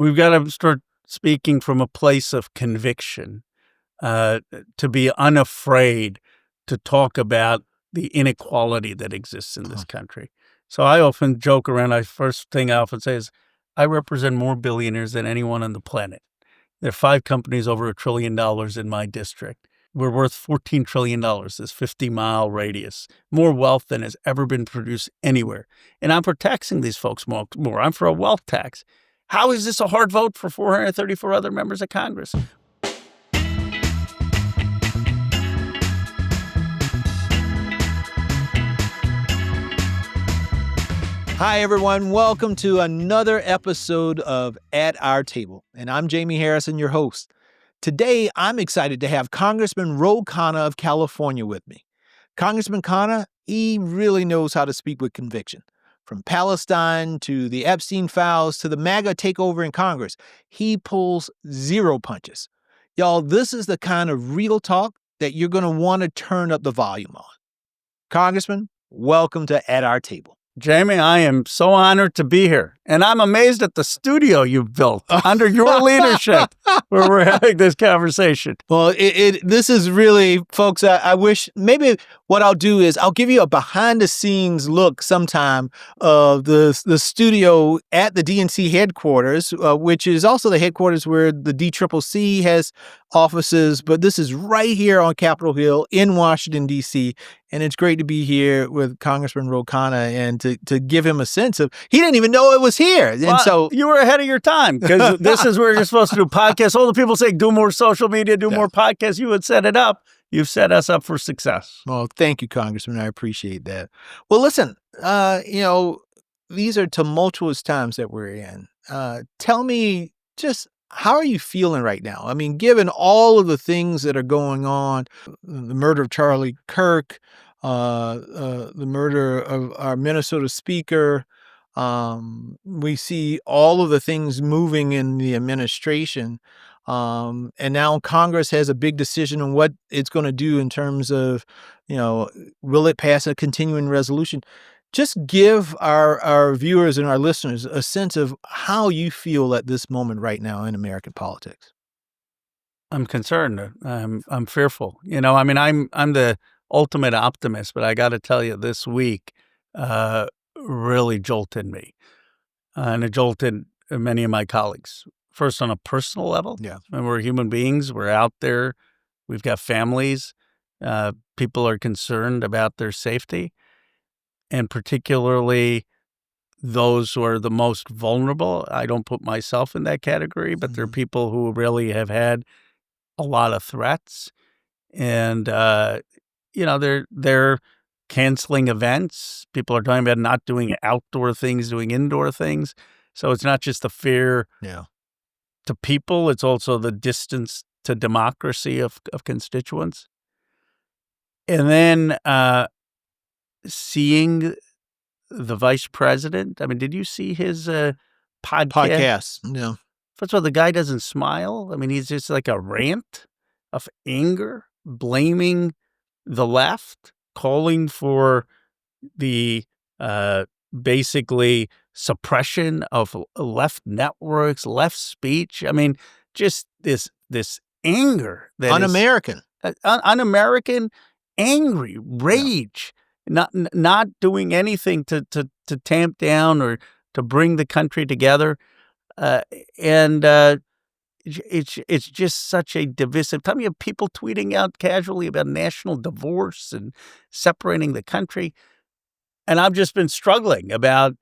We've got to start speaking from a place of conviction, to be unafraid to talk about the inequality that exists in this country. So I often joke around. First thing I often say is, I represent more billionaires than anyone on the planet. There are 5 companies over $1 trillion in my district. We're worth $14 trillion, this 50-mile radius, more wealth than has ever been produced anywhere. And I'm for taxing these folks more. I'm for a wealth tax. How is this a hard vote for 434 other members of Congress? Hi, everyone. Welcome to another episode of At Our Table. And I'm Jamie Harrison, your host. Today, I'm excited to have Congressman Ro Khanna of California with me. Congressman Khanna, he really knows how to speak with conviction. From Palestine to the Epstein files to the MAGA takeover in Congress, he pulls zero punches. Y'all, this is the kind of real talk that you're going to want to turn up the volume on. Congressman, welcome to At Our Table. Jamie, I am so honored to be here. And I'm amazed at the studio you've built under your leadership where we're having this conversation. Well, this is really, folks, I wish maybe what I'll do is I'll give you a behind-the-scenes look sometime of the studio at the DNC headquarters, which is also the headquarters where the DCCC has offices. But this is right here on Capitol Hill in Washington, D.C., and it's great to be here with Congressman Ro Khanna and to give him a sense of, he didn't even know it was here. And well, so you were ahead of your time, because this is where you're supposed to do podcasts. All the people say, do more social media, do more podcasts. You would set it up. You've set us up for success. Well, thank you, Congressman. I appreciate that. Well, listen, these are tumultuous times that we're in. Tell me just, how are you feeling right now? I mean, given all of the things that are going on, the murder of Charlie Kirk, the murder of our Minnesota speaker, we see all of the things moving in the administration. And now Congress has a big decision on what it's going to do in terms of, will it pass a continuing resolution? Just give our viewers and our listeners a sense of how you feel at this moment right now in American politics. I'm concerned. I'm fearful. I'm the ultimate optimist, but I got to tell you, this week really jolted me, and it jolted many of my colleagues. First, on a personal level. Yeah. And we're human beings. We're out there. We've got families. People are concerned about their safety, and particularly those who are the most vulnerable. I don't put myself in that category, but there are people who really have had a lot of threats, and they're canceling events. People are talking about not doing outdoor things, doing indoor things. So it's not just the fear to people, it's also the distance to democracy of constituents. And then seeing the vice president. I mean, did you see his podcast? Yeah. First of all, the guy doesn't smile. I mean, he's just like a rant of anger, blaming the left, calling for the basically suppression of left networks, left speech. I mean, just this anger that Un-American. Un-American, angry, rage, not doing anything to tamp down or to bring the country together. It's just such a divisive time. You have people tweeting out casually about national divorce and separating the country. And I've just been struggling about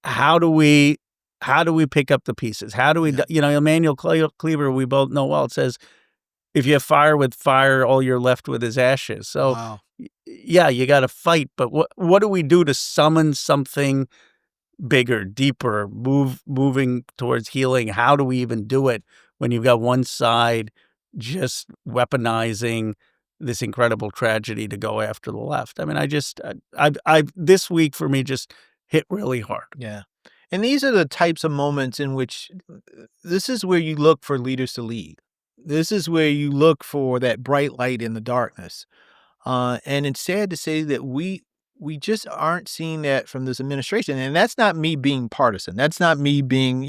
how do we pick up the pieces? How do we, Emmanuel Cleaver, we both know well, it says, if you have fire with fire, all you're left with is ashes. So, yeah, you got to fight. But what do we do to summon something bigger, deeper, moving towards healing? How do we even do it when you've got one side just weaponizing this incredible tragedy to go after the left? I mean, I this week for me just hit really hard. Yeah. And these are the types of moments in which this is where you look for leaders to lead. This is where you look for that bright light in the darkness. And it's sad to say that we just aren't seeing that from this administration. And that's not me being partisan. That's not me being,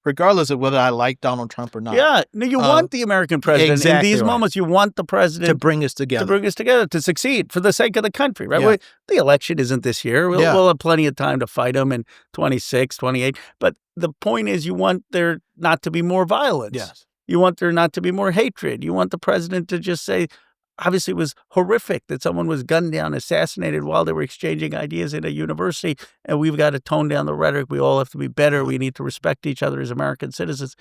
regardless of whether I like Donald Trump or not. Yeah. No, you want the American president. exactly In these right. moments, you want the To president bring us together. to succeed for the sake of the country, right? Yeah. The election isn't this year. We'll have plenty of time to fight them in 26, 28. But the point is, you want there not to be more violence. Yes. You want there not to be more hatred. You want the president to just say, obviously, it was horrific that someone was gunned down, assassinated while they were exchanging ideas in a university, and we've got to tone down the rhetoric. We all have to be better. We need to respect each other as American citizens.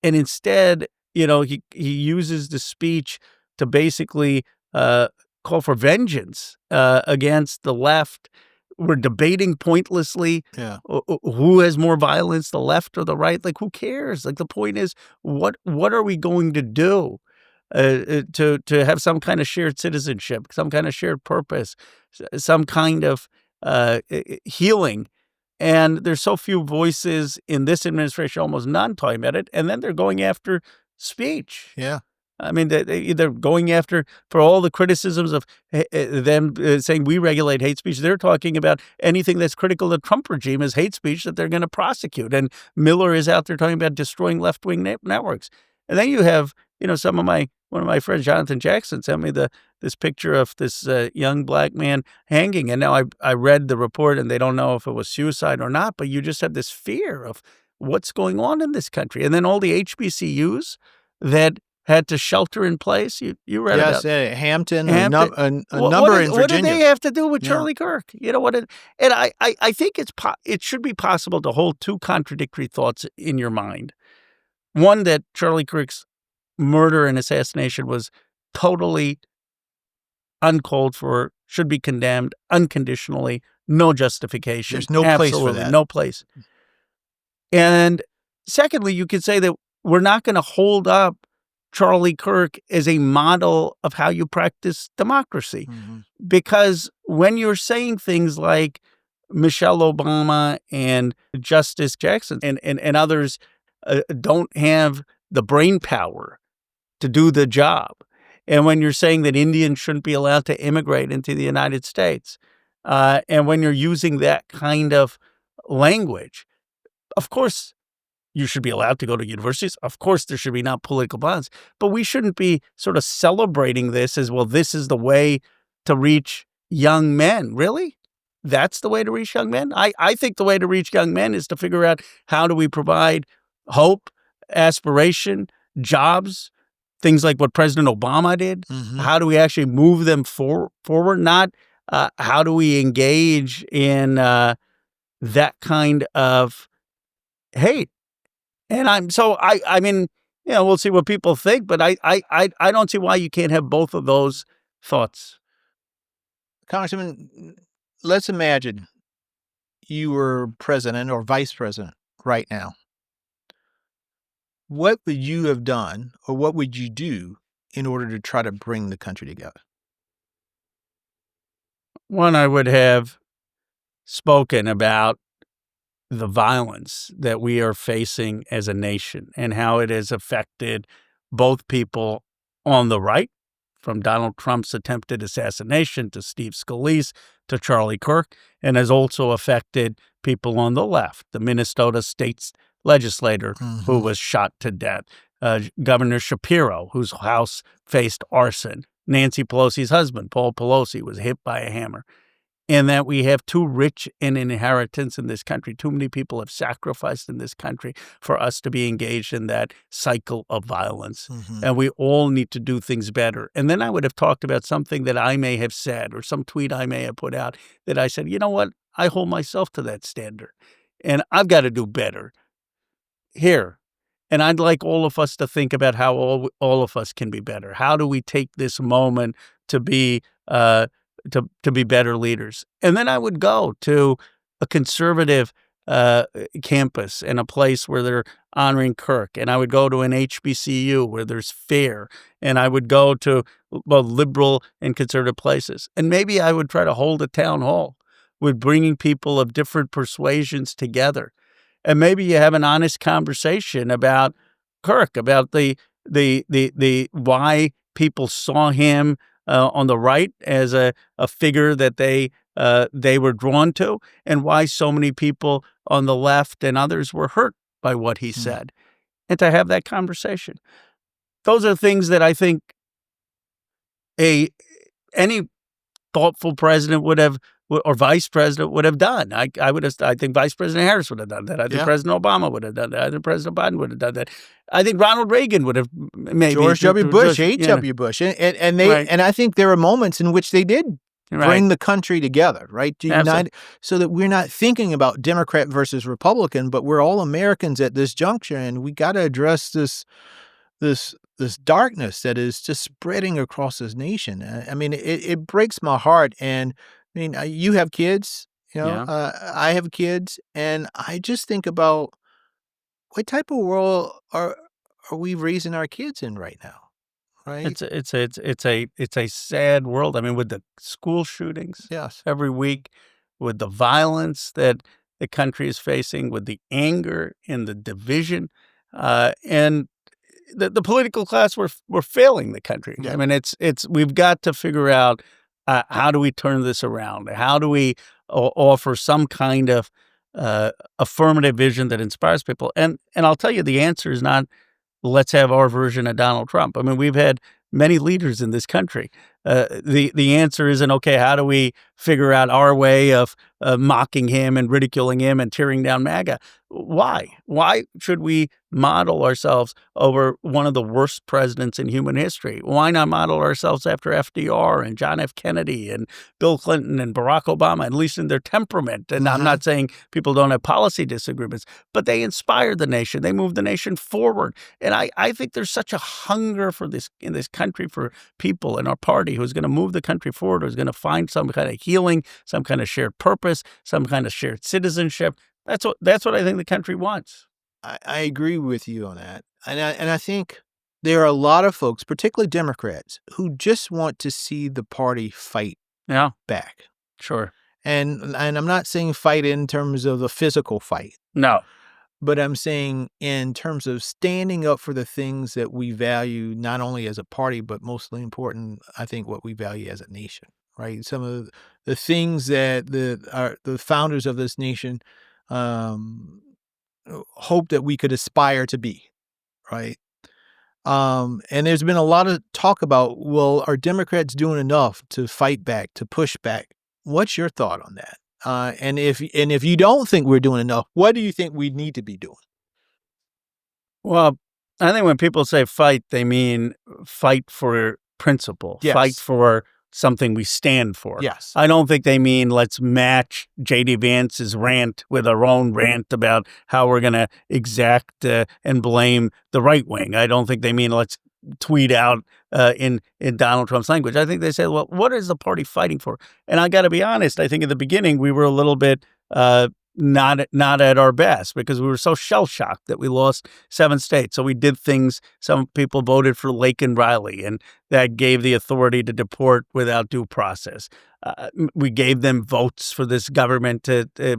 And instead, he uses the speech to basically call for vengeance against the left. We're debating pointlessly who has more violence, the left or the right. Like, who cares? Like, the point is, what are we going to do to have some kind of shared citizenship, some kind of shared purpose, some kind of healing? And there's so few voices in this administration, almost none, talking about it. And then they're going after speech. Yeah. I mean, they're going after, for all the criticisms of them saying we regulate hate speech, they're talking about anything that's critical of the Trump regime as hate speech that they're going to prosecute. And Miller is out there talking about destroying left-wing networks. And then you have, one of my friends, Jonathan Jackson, sent me this picture of this young black man hanging. And now I read the report, and they don't know if it was suicide or not, but you just have this fear of what's going on in this country. And then all the HBCUs that had to shelter in place. You read about Hampton, a number in Virginia. What did they have to do with Charlie Kirk? You know what? And I think it should be possible to hold two contradictory thoughts in your mind. One, that Charlie Kirk's murder and assassination was totally uncalled for, should be condemned unconditionally, no justification. There's no place for that. No place. And secondly, you could say that we're not going to hold up Charlie Kirk as a model of how you practice democracy. Mm-hmm. Because when you're saying things like Michelle Obama and Justice Jackson and others don't have the brain power to do the job, and when you're saying that Indians shouldn't be allowed to immigrate into the United States, and when you're using that kind of language, of course, you should be allowed to go to universities. Of course, there should be not political violence. But we shouldn't be sort of celebrating this as, well, this is the way to reach young men. Really? That's the way to reach young men? I think the way to reach young men is to figure out, how do we provide hope, aspiration, jobs, things like what President Obama did? Mm-hmm. How do we actually move them forward? Not how do we engage in that kind of hate? And I mean, we'll see what people think, but I don't see why you can't have both of those thoughts. Congressman, let's imagine you were president or vice president right now. What would you have done, or what would you do in order to try to bring the country together? One, I would have spoken about the violence that we are facing as a nation and how it has affected both people on the right, from Donald Trump's attempted assassination to Steve Scalise to Charlie Kirk, and has also affected people on the left, the Minnesota state legislator who was shot to death, Governor Shapiro, whose house faced arson, Nancy Pelosi's husband, Paul Pelosi, was hit by a hammer. And that we have too rich an inheritance in this country. Too many people have sacrificed in this country for us to be engaged in that cycle of violence. Mm-hmm. And we all need to do things better. And then I would have talked about something that I may have said, or some tweet I may have put out, that I said, you know what? I hold myself to that standard. And I've got to do better here. And I'd like all of us to think about how all of us can be better. How do we take this moment to be to be better leaders? And then I would go to a conservative campus and a place where they're honoring Kirk. And I would go to an HBCU where there's fair. And I would go to both liberal and conservative places. And maybe I would try to hold a town hall with bringing people of different persuasions together. And maybe you have an honest conversation about Kirk, about the why people saw him on the right as a figure that they were drawn to, and why so many people on the left and others were hurt by what he said and to have that conversation. Those are things that I think any thoughtful president would have or vice president would have done. I think Vice President Harris would have done that. I think President Obama would have done that. I think President Biden would have done that. I think Ronald Reagan would have maybe. George W. Bush, H.W. Bush. And I think there are moments in which they did bring the country together, right? To unite, so that we're not thinking about Democrat versus Republican, but we're all Americans at this juncture, and we got to address this darkness that is just spreading across this nation. I mean, it breaks my heart. And I mean, you have kids, I have kids, and I just think about what type of world are we raising our kids in right now, right? It's a sad world. I mean, with the school shootings every week, with the violence that the country is facing, with the anger and the division, and the political class, we're failing the country. I mean, we've got to figure out how do we turn this around? How do we offer some kind of affirmative vision that inspires people? And I'll tell you, the answer is not let's have our version of Donald Trump. I mean, we've had many leaders in this country. The answer isn't, okay, how do we figure out our way of mocking him and ridiculing him and tearing down MAGA? Why? Why should we model ourselves over one of the worst presidents in human history? Why not model ourselves after FDR and John F. Kennedy and Bill Clinton and Barack Obama, at least in their temperament? And I'm not saying people don't have policy disagreements, but they inspired the nation. They moved the nation forward. And I think there's such a hunger for this in this country, for people in our party who's going to move the country forward, who's going to find some kind of healing, some kind of shared purpose, some kind of shared citizenship. That's what I think the country wants. I agree with you on that. And I think there are a lot of folks, particularly Democrats, who just want to see the party fight back. Sure. And I'm not saying fight in terms of the physical fight. No. But I'm saying in terms of standing up for the things that we value, not only as a party, but mostly important, I think, what we value as a nation, right? Some of the things that the founders of this nation hope that we could aspire to be, right? And there's been a lot of talk about, well, are Democrats doing enough to fight back, to push back? What's your thought on that? And if you don't think we're doing enough, what do you think we need to be doing? Well, I think when people say fight, they mean fight for principle, fight for something we stand for. Yes. I don't think they mean let's match J.D. Vance's rant with our own rant about how we're going to exact and blame the right wing. I don't think they mean let's tweet out in Donald Trump's language. I think they say, well, what is the party fighting for? And I got to be honest, I think at the beginning we were a little bit not at our best because we were so shell-shocked that we lost 7 states. So we did things. Some people voted for Lake and Riley, and that gave the authority to deport without due process. We gave them votes for this government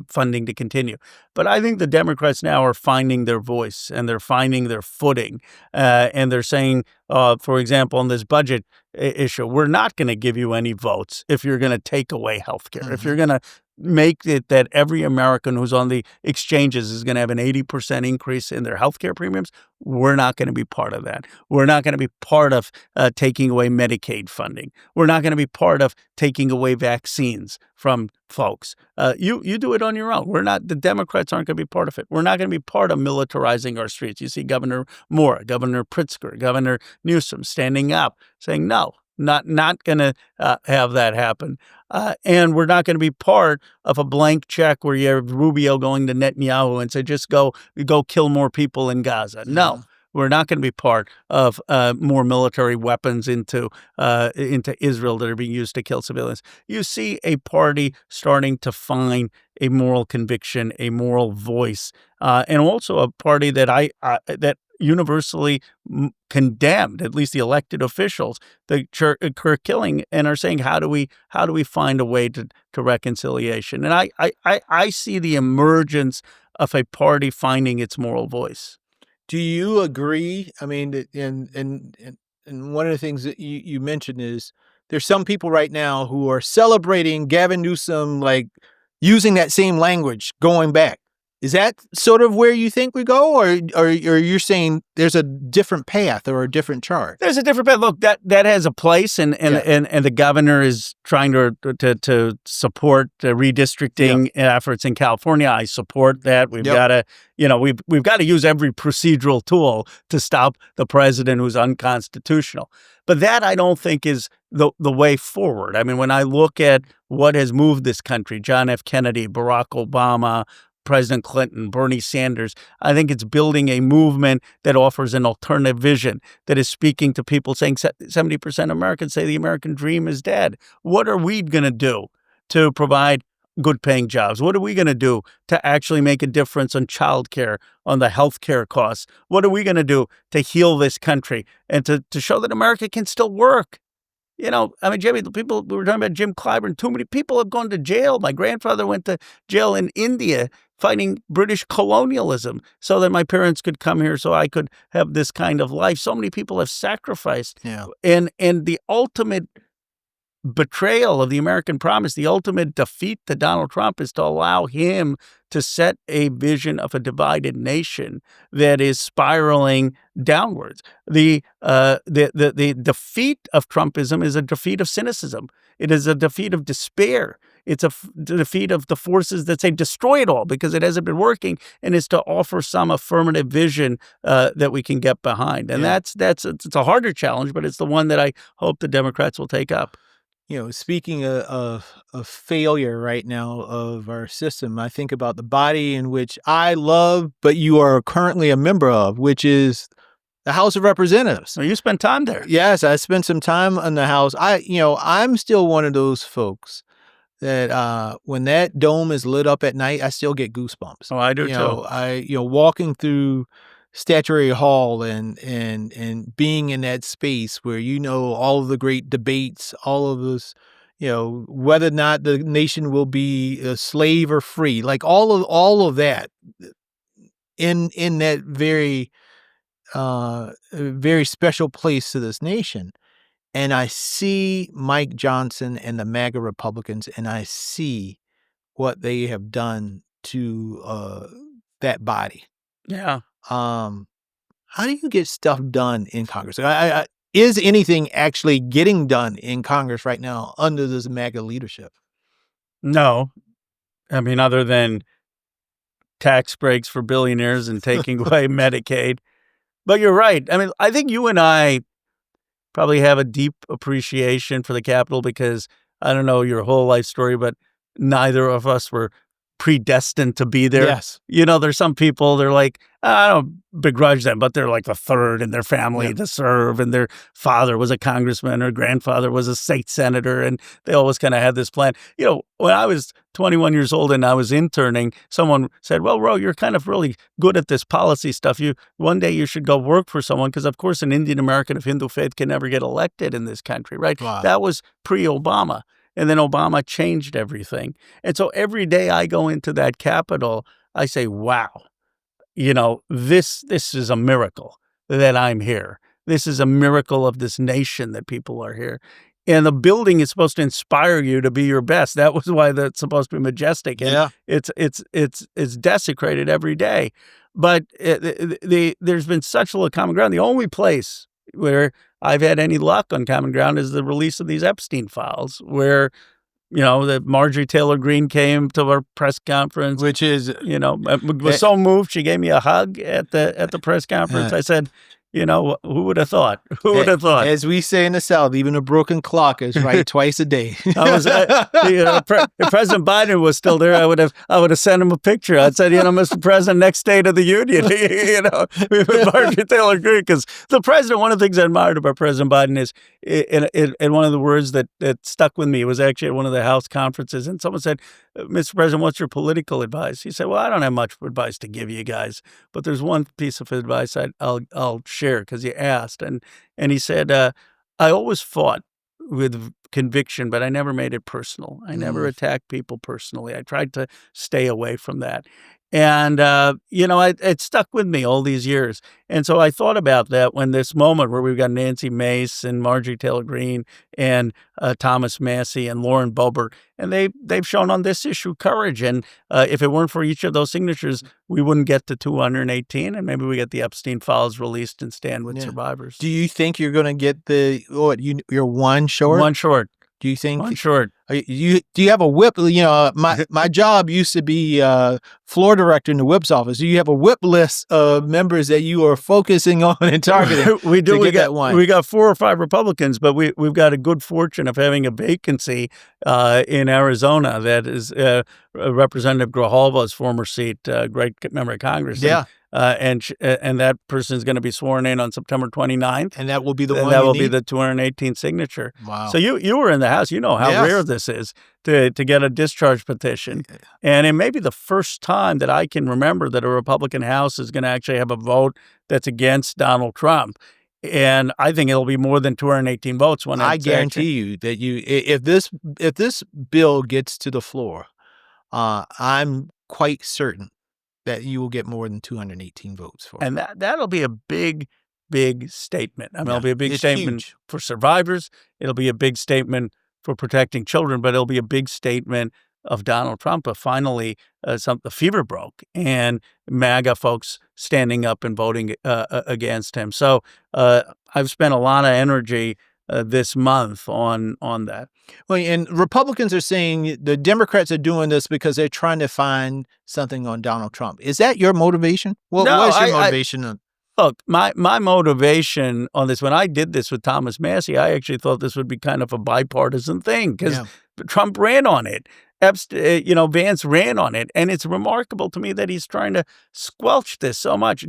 funding to continue. But I think the Democrats now are finding their voice and they're finding their footing. And they're saying, for example, on this budget issue, we're not going to give you any votes if you're going to take away health care, if you're going to make it that every American who's on the exchanges is going to have an 80% increase in their health care premiums. We're not going to be part of that. We're not going to be part of taking away Medicaid funding. We're not going to be part of taking away vaccines from folks. You do it on your own. The Democrats aren't going to be part of it. We're not going to be part of militarizing our streets. You see Governor Moore, Governor Pritzker, Governor Newsom standing up saying, no, not going to have that happen. And we're not going to be part of a blank check where you have Rubio going to Netanyahu and say, just go kill more people in Gaza. No, we're not going to be part of more military weapons into Israel that are being used to kill civilians. You see a party starting to find a moral conviction, a moral voice, and also a party that that universally condemned, at least the elected officials, the Kirk killing, and are saying, how do we find a way to reconciliation? And I see the emergence of a party finding its moral voice. Do you agree? I mean, and one of the things that you mentioned is there's some people right now who are celebrating Gavin Newsom, like using that same language, going back. Is that sort of where you think we go, or you're saying there's a different path or a different chart? There's a different path. Look, that has a place, and the governor is trying to support redistricting efforts in California. I support that. We've got to, we've got to use every procedural tool to stop the president who's unconstitutional. But that, I don't think, is the way forward. I mean, when I look at what has moved this country, John F. Kennedy, Barack Obama, President Clinton, Bernie Sanders, I think it's building a movement that offers an alternative vision, that is speaking to people, saying 70% of Americans say the American dream is dead. What are we going to do to provide good paying jobs? What are we going to do to actually make a difference on childcare, on the health care costs? What are we going to do to heal this country and to show that America can still work? I mean, Jimmy, we were talking about Jim Clyburn. Too many people have gone to jail. My grandfather went to jail in India fighting British colonialism so that my parents could come here so I could have this kind of life. So many people have sacrificed. Yeah. And the ultimate betrayal of the American promise, the ultimate defeat to Donald Trump, is to allow him to set a vision of a divided nation that is spiraling downwards. The defeat of Trumpism is a defeat of cynicism. It is a defeat of despair. It's a defeat of the forces that say destroy it all because it hasn't been working, and it's to offer some affirmative vision that we can get behind. And it's a harder challenge, but it's the one that I hope the Democrats will take up. Speaking of failure right now of our system, I think about the body in which I love, but you are currently a member of, which is the House of Representatives. So you spent time there. Yes, I spent some time in the House. I'm still one of those folks that when that dome is lit up at night, I still get goosebumps. Oh, I do too. Walking through Statuary Hall and being in that space where all of the great debates, all of this, whether or not the nation will be a slave or free, like all of that in that very very special place to this nation. And I see Mike Johnson and the MAGA Republicans, and I see what they have done to that body. Yeah. How do you get stuff done in Congress? Is anything actually getting done in Congress right now under this MAGA leadership? No. I mean, other than tax breaks for billionaires and taking away Medicaid. But you're right. I mean, I think you and I probably have a deep appreciation for the Capitol because I don't know your whole life story, but neither of us were predestined to be there. Yes. There's some people, they're like, I don't begrudge them, but they're like the third in their family to serve, and their father was a congressman or grandfather was a state senator, and they always kind of had this plan. When I was 21 years old and I was interning, someone said, well, Ro, you're kind of really good at this policy stuff. One day you should go work for someone, because of course an Indian American of Hindu faith can never get elected in this country, right? Wow. That was pre-Obama. And then Obama changed everything. And so every day I go into that Capitol, I say, wow, this is a miracle that I'm here. This is a miracle of this nation that people are here. And the building is supposed to inspire you to be your best. That was why that's supposed to be majestic. And it's desecrated every day. But there's been such little common ground. The only place where I've had any luck on common ground is the release of these Epstein files, where, that Marjorie Taylor Greene came to our press conference, which is, was so moved. She gave me a hug at the press conference. I said, who would have thought? Who would have thought? As we say in the South, even a broken clock is right twice a day. If President Biden was still there, I would have sent him a picture. I'd said, Mr. President, next State of the Union, Marjorie Taylor Greene, because the president. One of the things I admired about President Biden is, and one of the words that stuck with me was actually at one of the House conferences, and someone said, Mr. President, what's your political advice? He said, well, I don't have much advice to give you guys, but there's one piece of advice I'll share because you asked. And he said, I always fought with conviction, but I never made it personal. I never attacked people personally. I tried to stay away from that. And, it stuck with me all these years. And so I thought about that when this moment where we've got Nancy Mace and Marjorie Taylor Greene and Thomas Massie and Lauren Boebert, and they've shown on this issue courage. And if it weren't for each of those signatures, we wouldn't get to 218, and maybe we get the Epstein files released and stand with survivors. Do you think you're going to get you're one short? One short. Do you think? One short. Do you have a whip? My job used to be floor director in the whip's office. Do you have a whip list of members that you are focusing on and targeting? We do. We got 4 or 5 Republicans, but we've got a good fortune of having a vacancy in Arizona that is Representative Grijalva's former seat, great member of Congress. Yeah. And that person is going to be sworn in on September 29th. And that will be the one. That will be the 218th signature. Wow. So you were in the House. You know how rare this is to get a discharge petition. And it may be the first time that I can remember that a Republican House is going to actually have a vote that's against Donald Trump. And I think it'll be more than 218 votes when I guarantee you that if this bill gets to the floor, I'm quite certain that you will get more than 218 votes for it. And that'll be a big, big statement. I mean, it'll be a big statement huge. For survivors. It'll be a big statement for protecting children, but it'll be a big statement of Donald Trump. But finally, the fever broke, and MAGA folks standing up and voting against him. So I've spent a lot of energy this month on that. Well, and Republicans are saying the Democrats are doing this because they're trying to find something on Donald Trump. Is that your motivation? What was your motivation? Look, my motivation on this, when I did this with Thomas Massie, I actually thought this would be kind of a bipartisan thing because Trump ran on it. Vance ran on it. And it's remarkable to me that he's trying to squelch this so much.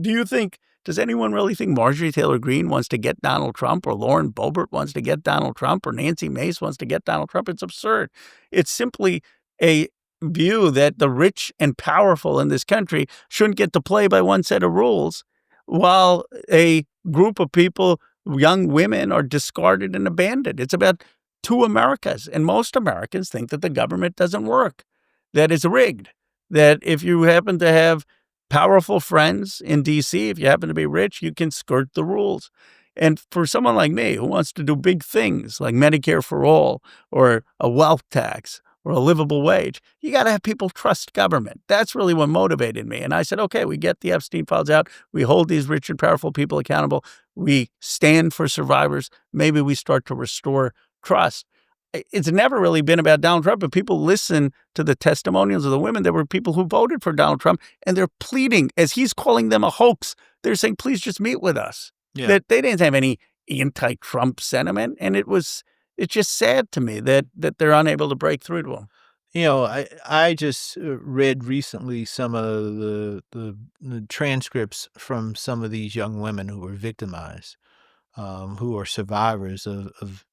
Does anyone really think Marjorie Taylor Greene wants to get Donald Trump, or Lauren Boebert wants to get Donald Trump, or Nancy Mace wants to get Donald Trump? It's absurd. It's simply a view that the rich and powerful in this country shouldn't get to play by one set of rules, while a group of people, young women, are discarded and abandoned. It's about 2 Americas, and most Americans think that the government doesn't work, that it's rigged, that if you happen to have powerful friends in D.C., if you happen to be rich, you can skirt the rules. And for someone like me who wants to do big things like Medicare for all, or a wealth tax, or a livable wage, you got to have people trust government. That's really what motivated me. And I said, okay, we get the Epstein files out. We hold these rich and powerful people accountable. We stand for survivors. Maybe we start to restore trust. It's never really been about Donald Trump, but people listen to the testimonials of the women. There were people who voted for Donald Trump, and they're pleading, as he's calling them a hoax. They're saying, please just meet with us. Yeah. That they didn't have any anti-Trump sentiment. And it's just sad to me that they're unable to break through to him. I just read recently some of the transcripts from some of these young women who were victimized, who are survivors of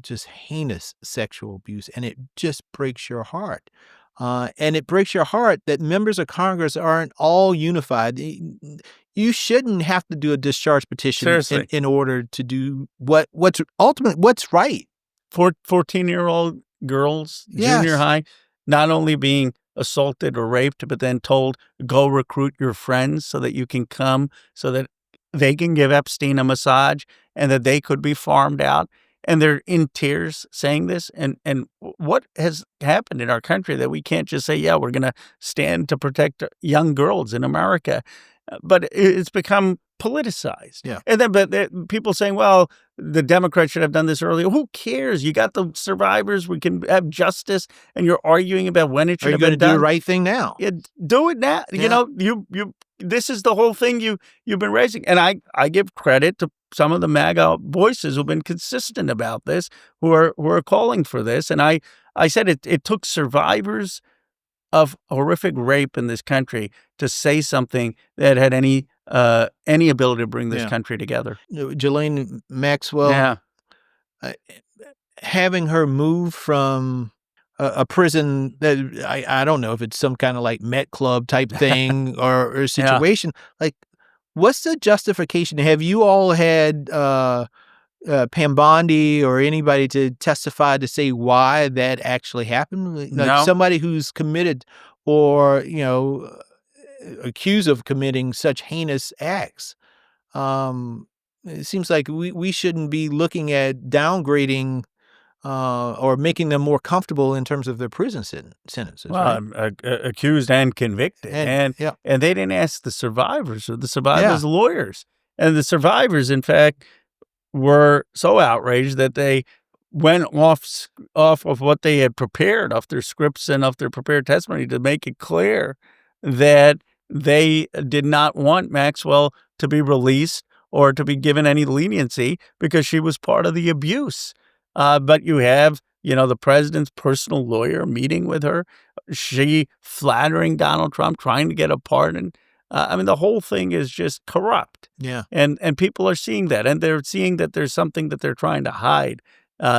just heinous sexual abuse, and it just breaks your heart. And it breaks your heart that members of Congress aren't all unified. You shouldn't have to do a discharge petition in order to do what's ultimately what's right. 14-year-old girls, junior high, not only being assaulted or raped, but then told, go recruit your friends so that you can come, so that they can give Epstein a massage and that they could be farmed out. And they're in tears saying this. And what has happened in our country that we can't just say, yeah, we're going to stand to protect young girls in America? But it's become politicized. Yeah. And then people saying, well, the Democrats should have done this earlier. Who cares? You got the survivors. We can have justice. And you're arguing about when it should have been done. Are you going to do the right thing now? Yeah, do it now. Yeah. This is the whole thing you've been raising. And I give credit to some of the MAGA voices who've been consistent about this, who are calling for this. And I said it took survivors of horrific rape in this country to say something that had any ability to bring this country together. Ghislaine Maxwell, having her move from a prison that I don't know if it's some kind of like Met Club type thing or situation. Like, what's the justification? Have you all had Pam Bondi or anybody to testify to say why that actually happened? Like No. Somebody who's committed or, accused of committing such heinous acts. It seems like we shouldn't be looking at downgrading or making them more comfortable in terms of their prison sentences, Well, right? accused and convicted, And yeah, and they didn't ask the survivors or the yeah, survivors' lawyers, and the survivors, in fact, were so outraged that they went off of what they had prepared, off their scripts and off their prepared testimony to make it clear that they did not want Maxwell to be released or to be given any leniency because she was part of the abuse. But you have, the president's personal lawyer meeting with her, she flattering Donald Trump, trying to get a pardon. I mean, the whole thing is just corrupt. yeah, And people are seeing that, and they're seeing that there's something that they're trying to hide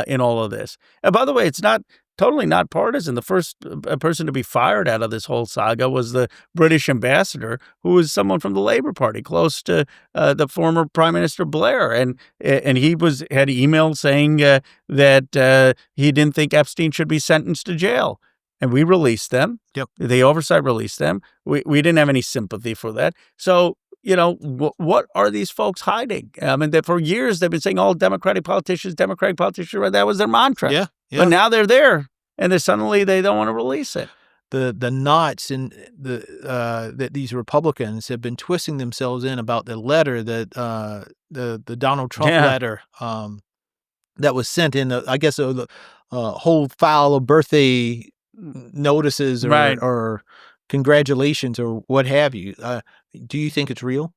in all of this. And by the way, it's not totally not partisan. The first person to be fired out of this whole saga was the British ambassador, who was someone from the Labour Party, close to the former Prime Minister Blair, and he had emails saying that he didn't think Epstein should be sentenced to jail, and we released them. yep, The oversight released them. We didn't have any sympathy for that. So what are these folks hiding? I mean, for years they've been saying all Democratic politicians, right? That was their mantra. yeah, But yeah. now they're there, and suddenly they don't want to release it. The knots in that these Republicans have been twisting themselves in about the letter that the Donald Trump Yeah. letter that was sent in, I guess, a whole file of birthday notices Right. or congratulations or what have you. Do you think it's real?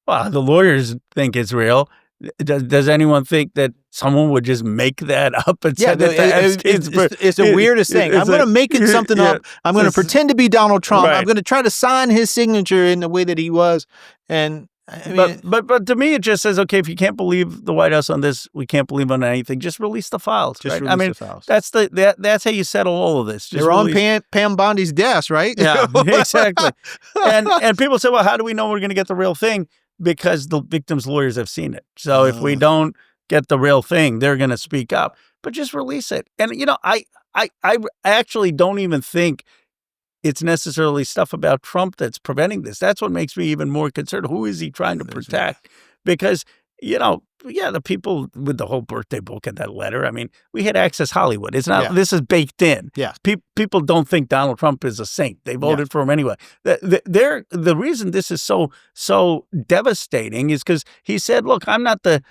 Well, the lawyers think it's real. Does anyone think that someone would just make that up and send it to Epstein's? It's the weirdest thing. I'm going to make it something up. I'm going to pretend to be Donald Trump. Right. I'm going to try to sign his signature in the way that he was. And I mean, but to me, it just says, okay, if you can't believe the White House on this, we can't believe on anything. Just release the files. just Right? release the files. That's how you settle all of this. Just They're on release- Pam Bondi's desk, right? Yeah, exactly. And people say, well, how do we know we're going to get the real thing? Because the victims' lawyers have seen it. So if we don't get the real thing, they're going to speak up. But just release it. And I actually don't even think it's necessarily stuff about Trump that's preventing this. That's what makes me even more concerned. Who is he trying to protect? Because, the people with the whole birthday book and that letter, I mean, we had Access Hollywood. It's not, this is baked in. Yeah. People don't think Donald Trump is a saint. They voted for him anyway. The reason this is so devastating is because he said, look, I'm not the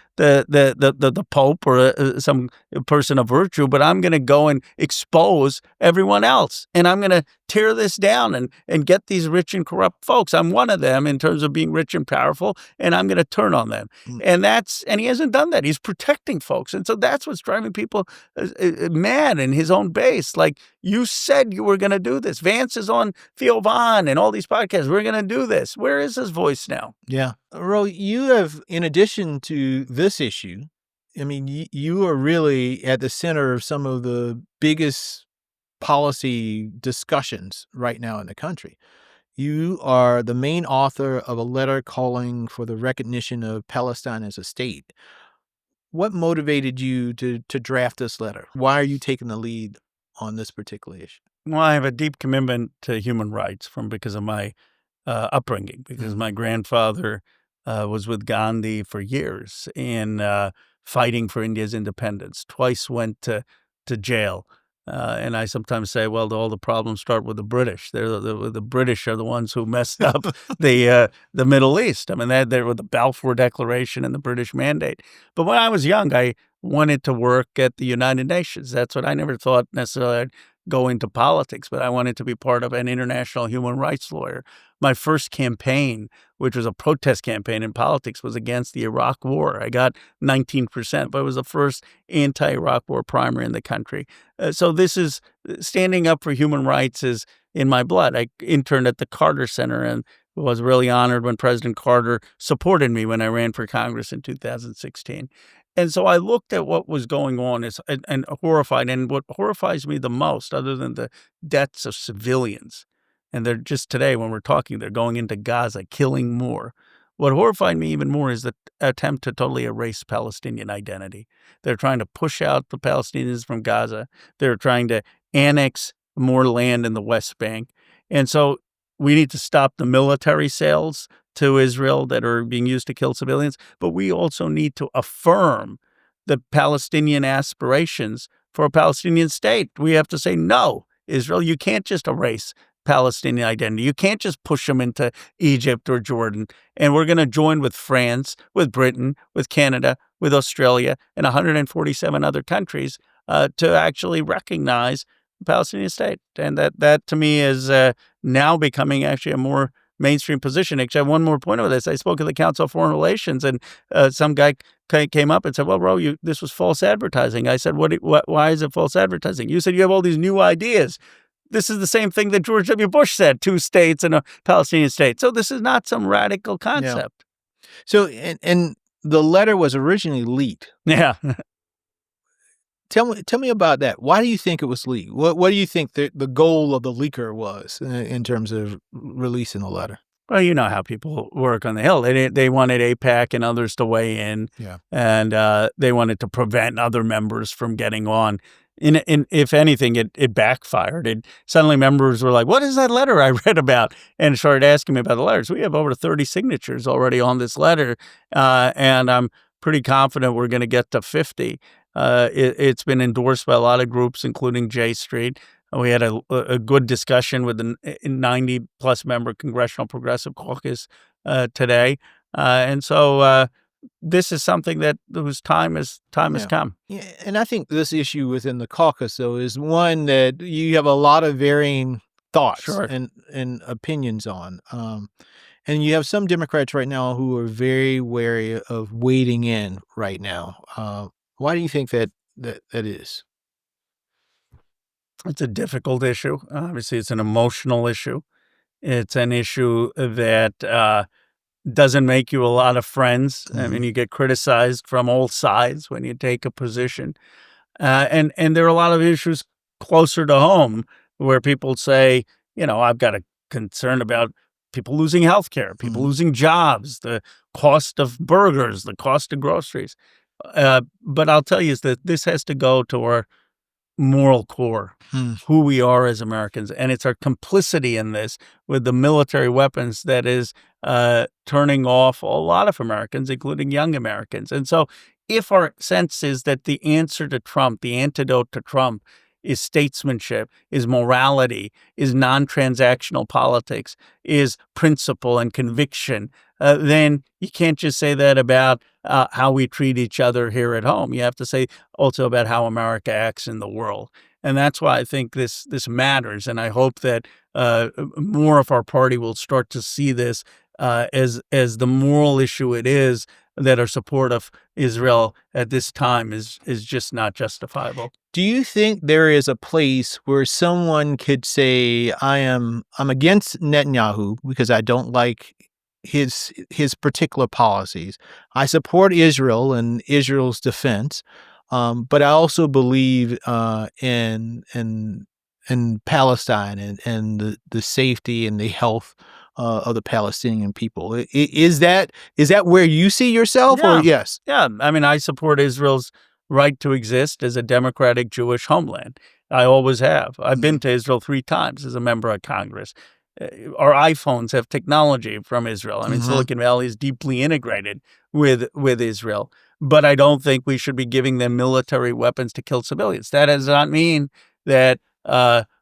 Pope or some person of virtue, but I'm going to go and expose everyone else. And I'm going to tear this down and get these rich and corrupt folks. I'm one of them in terms of being rich and powerful, and I'm going to turn on them. And he hasn't done that. He's protecting folks. And so that's what's driving people mad in his own base. Like, you said you were going to do this. Vance is on Theo Vaughn and all these podcasts. We're going to do this. Where is his voice now? Yeah. Ro, you have, in addition to this issue, I mean, you are really at the center of some of the biggest policy discussions right now in the country. You are the main author of a letter calling for the recognition of Palestine as a state. What motivated you to draft this letter? Why are you taking the lead on this particular issue? Well, I have a deep commitment to human rights because of my upbringing, because my grandfather was with Gandhi for years in fighting for India's independence. Twice went to jail. And I sometimes say, well, all the problems start with the British. The British are the ones who messed up the Middle East. I mean, they were the Balfour Declaration and the British Mandate. But when I was young, I wanted to work at the United Nations. That's what I never thought necessarily I'd go into politics, but I wanted to be part of an international human rights lawyer. My first campaign, which was a protest campaign in politics, was against the Iraq War. I got 19%, but it was the first anti-Iraq War primary in the country. So this is standing up for human rights is in my blood. I interned at the Carter Center and was really honored when President Carter supported me when I ran for Congress in 2016. And so I looked at what was going on and horrified. And what horrifies me the most, other than the deaths of civilians, and they're just today when we're talking, they're going into Gaza, killing more. What horrified me even more is the attempt to totally erase Palestinian identity. They're trying to push out the Palestinians from Gaza. They're trying to annex more land in the West Bank. And so we need to stop the military sales to Israel that are being used to kill civilians, but we also need to affirm the Palestinian aspirations for a Palestinian state. We have to say, no, Israel, you can't just erase Palestinian identity. You can't just push them into Egypt or Jordan. And we're going to join with France, with Britain, with Canada, with Australia, and 147 other countries to actually recognize the Palestinian state. And that to me is now becoming actually a more mainstream position. Actually, I have one more point of this. I spoke at the Council of Foreign Relations, and some guy came up and said, well, Ro, this was false advertising. I said, why is it false advertising? You said you have all these new ideas. This is the same thing that George W. Bush said, 2 states and a Palestinian state. So this is not some radical concept. Yeah. So, and the letter was originally leaked. Yeah. Tell me about that. Why do you think it was leaked? What do you think the goal of the leaker was in terms of releasing the letter? Well, you know how people work on the Hill. They wanted AIPAC and others to weigh in, and they wanted to prevent other members from getting on. If anything, it backfired. Suddenly members were like, what is that letter I read about? And started asking me about the letters. We have over 30 signatures already on this letter, and I'm pretty confident we're going to get to 50. It's been endorsed by a lot of groups, including J Street. We had a good discussion with the 90-plus member Congressional Progressive Caucus today. And so this is something that whose time has come. Yeah, and I think this issue within the caucus, though, is one that you have a lot of varying thoughts and opinions on. And you have some Democrats right now who are very wary of wading in right now. Why do you think that is? It's a difficult issue. Obviously, it's an emotional issue. It's an issue that doesn't make you a lot of friends. Mm-hmm. I mean, you get criticized from all sides when you take a position. And there are a lot of issues closer to home where people say, I've got a concern about people losing health care, people losing jobs, the cost of burgers, the cost of groceries. But I'll tell you is that this has to go to our moral core, who we are as Americans. And it's our complicity in this with the military weapons that is turning off a lot of Americans, including young Americans. And so if our sense is that the answer to Trump, the antidote to Trump, is statesmanship, is morality, is non-transactional politics, is principle and conviction, then you can't just say that about how we treat each other here at home. You have to say also about how America acts in the world. And that's why I think this matters. And I hope that more of our party will start to see this as the moral issue it is, that our support of Israel at this time is just not justifiable. Do you think there is a place where someone could say, I'm against Netanyahu because I don't like his particular policies. I support Israel and Israel's defense, but I also believe in Palestine and the safety and the health of the Palestinian people. Is that where you see yourself? Yeah. Or yes? Yeah. I mean, I support Israel's right to exist as a democratic Jewish homeland. I always have. I've been to Israel 3 times as a member of Congress. Our iPhones have technology from Israel. I mean, Silicon Valley is deeply integrated with Israel. But I don't think we should be giving them military weapons to kill civilians. That does not mean that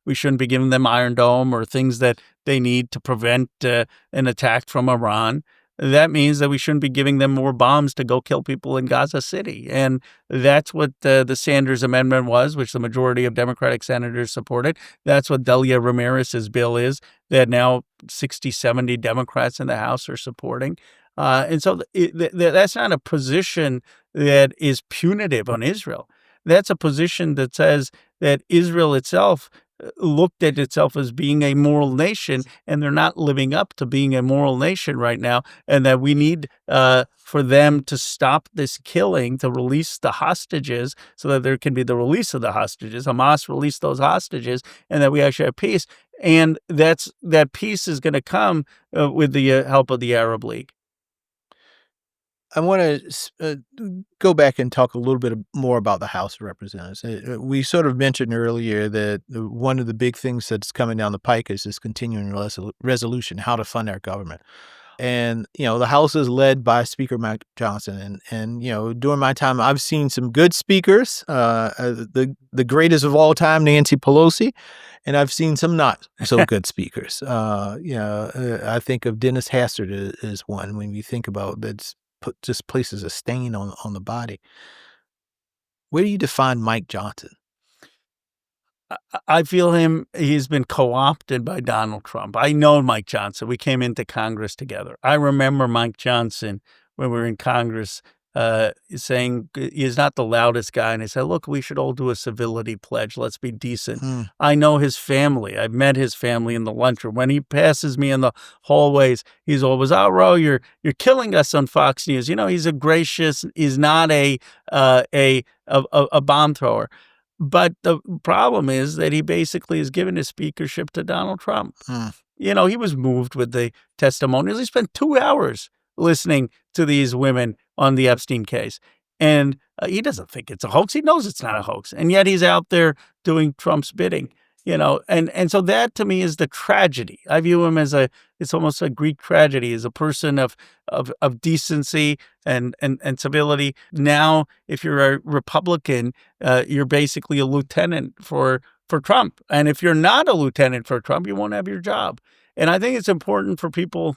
we shouldn't be giving them Iron Dome or things that they need to prevent an attack from Iran. That means that we shouldn't be giving them more bombs to go kill people in Gaza City. And that's what the Sanders Amendment was, which the majority of Democratic senators supported. That's what Delia Ramirez's bill is, that now 60, 70 Democrats in the House are supporting. And so that's not a position that is punitive on Israel. That's a position that says that Israel itself looked at itself as being a moral nation, and they're not living up to being a moral nation right now, and that we need for them to stop this killing, to release the hostages so that there can be the release of the hostages. Hamas released those hostages, and that we actually have peace. And that peace is going to come with the help of the Arab League. I want to go back and talk a little bit more about the House of Representatives. We sort of mentioned earlier that one of the big things that's coming down the pike is this continuing resolution, how to fund our government. And, the House is led by Speaker Mike Johnson. And during my time, I've seen some good speakers, the greatest of all time, Nancy Pelosi, and I've seen some not so good speakers. I think of Dennis Hastert as one when you think about that's just places a stain on the body. Where do you define Mike Johnson? I feel he's been co-opted by Donald Trump. I know Mike Johnson. We came into Congress together. I remember Mike Johnson when we were in Congress saying he's not the loudest guy. And he said, look, we should all do a civility pledge. Let's be decent. I know his family. I've met his family in the lunchroom. When he passes me in the hallways, he's always, oh, Ro, you're killing us on Fox News. He's he's not a bomb thrower. But the problem is that he basically has given his speakership to Donald Trump. He was moved with the testimonials. He spent 2 hours listening to these women on the Epstein case. And he doesn't think it's a hoax. He knows it's not a hoax. And yet he's out there doing Trump's bidding. And so that to me is the tragedy. I view him as it's almost a Greek tragedy, as a person of decency and civility. Now, if you're a Republican, you're basically a lieutenant for Trump. And if you're not a lieutenant for Trump, you won't have your job. And I think it's important for people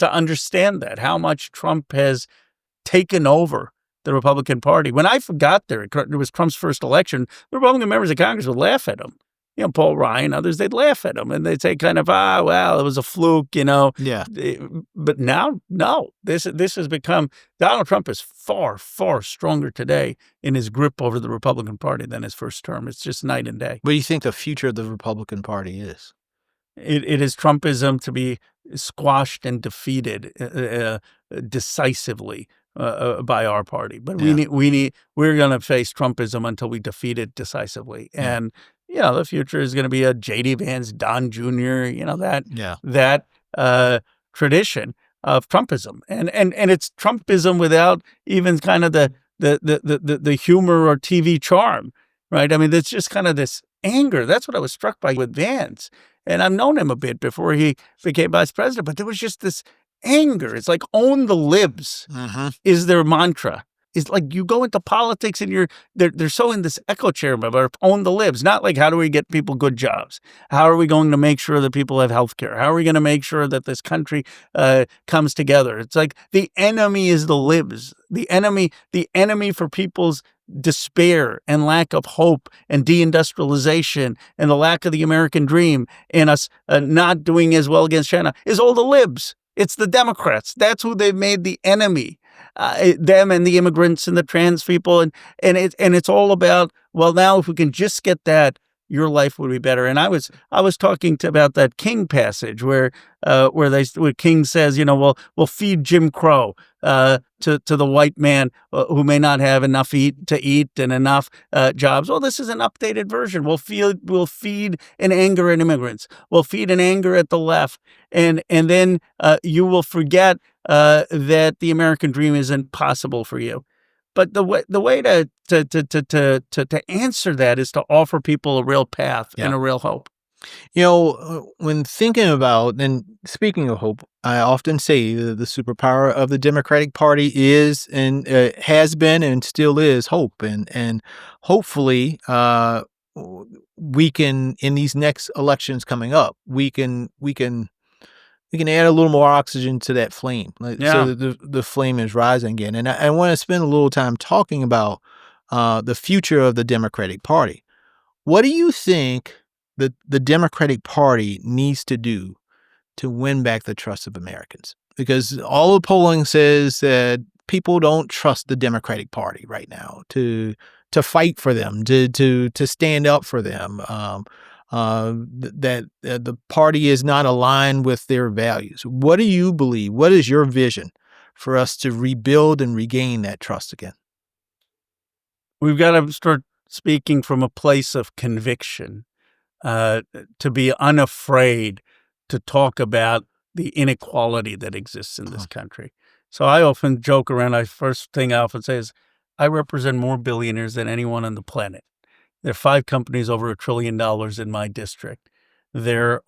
to understand that, how much Trump has taken over the Republican Party. When I got there, it was Trump's first election, the Republican members of Congress would laugh at him. Paul Ryan, others, they'd laugh at him and they'd say kind of, well, it was a fluke, Yeah. But now, no, this has become, Donald Trump is far, far stronger today in his grip over the Republican Party than his first term. It's just night and day. What do you think the future of the Republican Party is? It is Trumpism to be squashed and defeated decisively by our party. But we're going to face Trumpism until we defeat it decisively. And the future is going to be a J.D. Vance, Don Jr., that tradition of Trumpism. And it's Trumpism without even kind of the humor or TV charm, right? I mean, it's just kind of this anger. That's what I was struck by with Vance. And I've known him a bit before he became vice president, but there was just this anger. It's like own the libs is their mantra. It's like you go into politics and they're so in this echo chamber about own the libs, not like how do we get people good jobs? How are we going to make sure that people have health care? How are we going to make sure that this country comes together? It's like the enemy is the libs. The enemy for people's despair and lack of hope and deindustrialization and the lack of the American dream and us not doing as well against China is all the libs. It's the Democrats. That's who they've made the enemy. Them and the immigrants and the trans people. And it's all about, well, now if we can just get that, your life would be better. And I was talking about that King passage where King says, we'll feed Jim Crow to the white man who may not have enough to eat and enough jobs. Well, this is an updated version. We'll feed an anger at immigrants. We'll feed an anger at the left, and then you will forget that the American dream isn't possible for you. But the way to answer that is to offer people a real path and a real hope. When thinking about, and speaking of hope, I often say the superpower of the Democratic Party is and has been and still is hope. And hopefully we can, in these next elections coming up, we can add a little more oxygen to that flame, so that the flame is rising again. And I want to spend a little time talking about the future of the Democratic Party. What do you think the Democratic Party needs to do to win back the trust of Americans? Because all the polling says that people don't trust the Democratic Party right now to fight for them, to stand up for them. That the party is not aligned with their values. What do you believe? What is your vision for us to rebuild and regain that trust again? We've got to start speaking from a place of conviction, to be unafraid to talk about the inequality that exists in this country. So I often joke around. First thing I often say is, I represent more billionaires than anyone on the planet. There are 5 companies over $1 trillion in my district. We're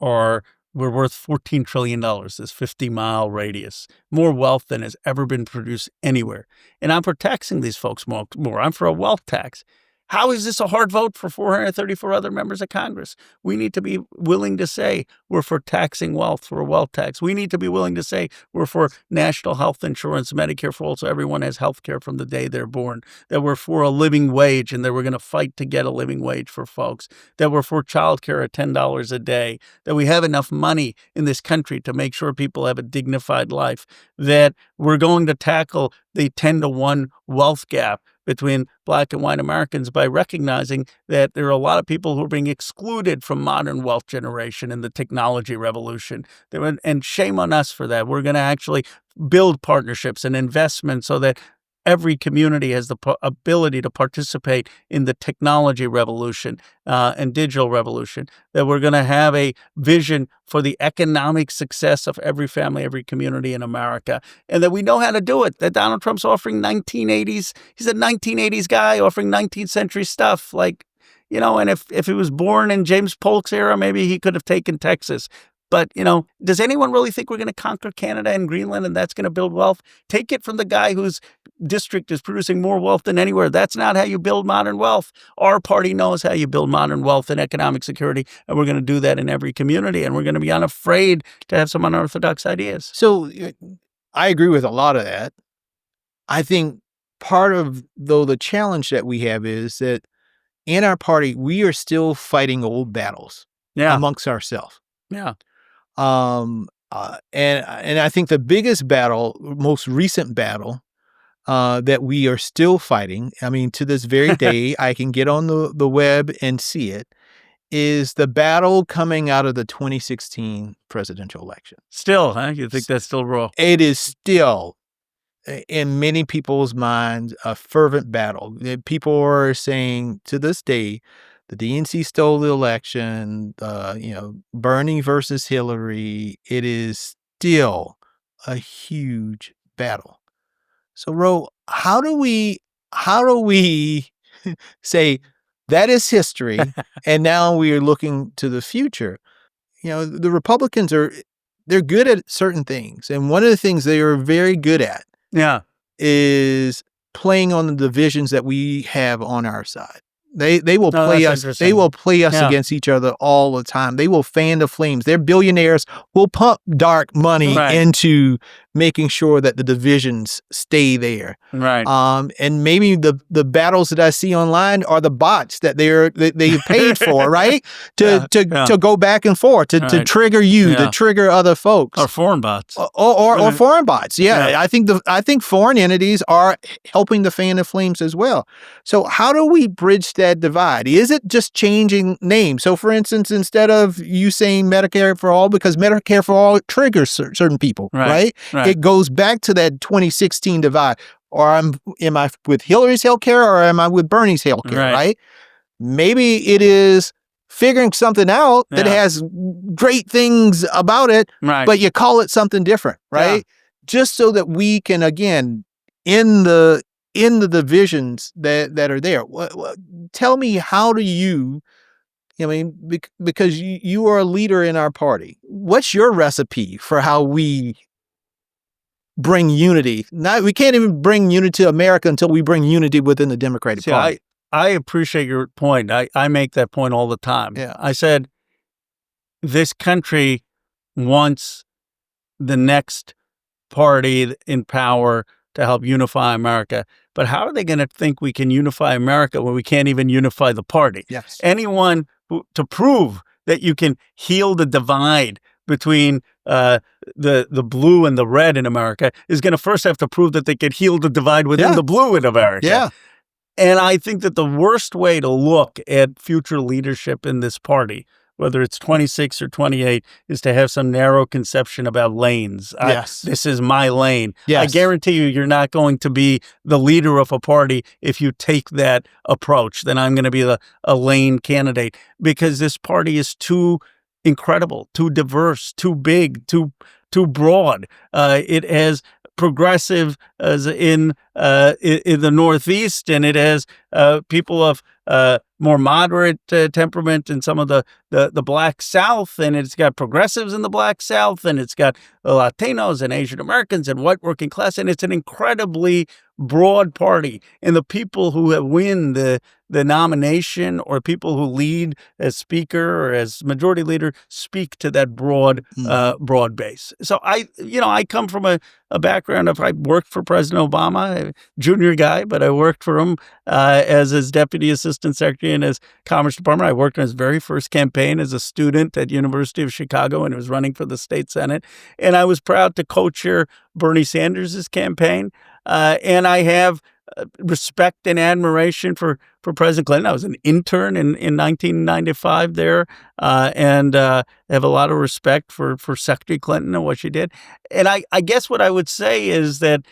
worth $14 trillion, this 50-mile radius, more wealth than has ever been produced anywhere. And I'm for taxing these folks more. I'm for a wealth tax. How is this a hard vote for 434 other members of Congress? We need to be willing to say we're for taxing wealth, for a wealth tax. We need to be willing to say we're for national health insurance, Medicare for all, so everyone has health care from the day they're born, that we're for a living wage and that we're going to fight to get a living wage for folks, that we're for child care at $10 a day, that we have enough money in this country to make sure people have a dignified life, that we're going to tackle the 10-to-1 wealth gap between Black and white Americans by recognizing that there are a lot of people who are being excluded from modern wealth generation and the technology revolution. And shame on us for that. We're going to actually build partnerships and investments so that every community has the ability to participate in the technology revolution and digital revolution, that we're going to have a vision for the economic success of every family, every community in America, and that we know how to do it, that Donald Trump's offering 1980s. He's a 1980s guy offering 19th century stuff. Like, and if he was born in James Polk's era, maybe he could have taken Texas. But, does anyone really think we're going to conquer Canada and Greenland and that's going to build wealth? Take it from the guy whose district is producing more wealth than anywhere. That's not how you build modern wealth. Our party knows how you build modern wealth and economic security, and we're going to do that in every community, and we're going to be unafraid to have some unorthodox ideas. So I agree with a lot of that. I think part of, though, the challenge that we have is that in our party, we are still fighting old battles amongst ourselves. Yeah. And I think the biggest battle, most recent battle, that we are still fighting, I mean, to this very day, I can get on the web and see it, is the battle coming out of the 2016 presidential election. Still, huh? You think that's still raw? It is still, in many people's minds, a fervent battle. People are saying to this day, the DNC stole the election, Bernie versus Hillary. It is still a huge battle. So, Ro, how do we say that is history and now we are looking to the future? The Republicans they're good at certain things. And one of the things they are very good at is playing on the divisions that we have on our side. They will play us. They will play us against each other all the time. They will fan the flames. Their billionaires will pump dark money into making sure that the divisions stay there. Right. And maybe the battles that I see online are the bots that they paid for, right? To go back and forth to trigger you, to trigger other folks, or foreign bots, or foreign bots. Yeah. I think foreign entities are helping to fan the flames as well. So how do we bridge that divide? Is it just changing names? So, for instance, instead of you saying Medicare for all, because Medicare for all triggers certain people, right? It goes back to that 2016 divide. Or am I with Hillary's healthcare or am I with Bernie's healthcare, right? Maybe it is figuring something out that has great things about it, but you call it something different, right? Yeah. Just so that we can, again, in the divisions that are there. Tell me, how do you, because you are a leader in our party, what's your recipe for how we bring unity? We can't even bring unity to America until we bring unity within the Democratic Party. I appreciate your point. I make that point all the time. Yeah. I said, this country wants the next party in power to help unify America. But how are they going to think we can unify America when we can't even unify the party? Yes. Anyone to prove that you can heal the divide between the blue and the red in America is going to first have to prove that they could heal the divide within the blue in America. Yeah. And I think that the worst way to look at future leadership in this party, whether it's 26 or 28, is to have some narrow conception about lanes. Yes. This is my lane. Yes. I guarantee you're not going to be the leader of a party if you take that approach. Then I'm going to be a lane candidate, because this party is too incredible, too diverse, too big, too broad. It has progressive as in the Northeast, and it has people of more moderate temperament in some of the Black South, and it's got progressives in the Black South, and it's got Latinos and Asian Americans and white working class, and it's an incredibly broad party. And the people who have win the nomination or people who lead as speaker or as majority leader speak to that broad base. So I come from a background of I worked for President Obama, a junior guy, but I worked for him as his deputy assistant secretary in his Commerce Department. I worked on his very first campaign as a student at University of Chicago, and he was running for the state Senate. And I was proud to co-chair Bernie Sanders' campaign. And I have respect and admiration for President Clinton. I was an intern in 1995 there, and have a lot of respect for Secretary Clinton and what she did. And I guess what I would say is that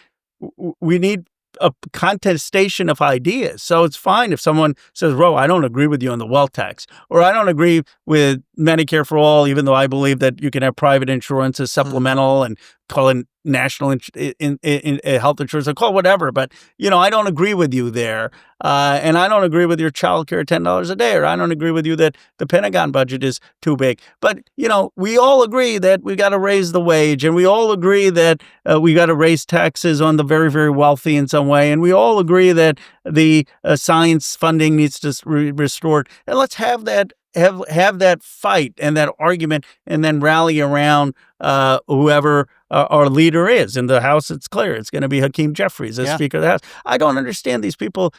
we need a contestation of ideas. So it's fine if someone says, Ro, I don't agree with you on the wealth tax, or I don't agree with Medicare for all, even though I believe that you can have private insurance as supplemental and call it national health insurance, or call it whatever. But, I don't agree with you there. And I don't agree with your child care $10 a day, or I don't agree with you that the Pentagon budget is too big. But, we all agree that we got to raise the wage, and we all agree that we got to raise taxes on the very, very wealthy in some way. And we all agree that the science funding needs to be restored. And let's have that fight and that argument, and then rally around whoever our leader is. In the House, it's clear it's going to be Hakeem Jeffries as Speaker of the House. I don't understand these people.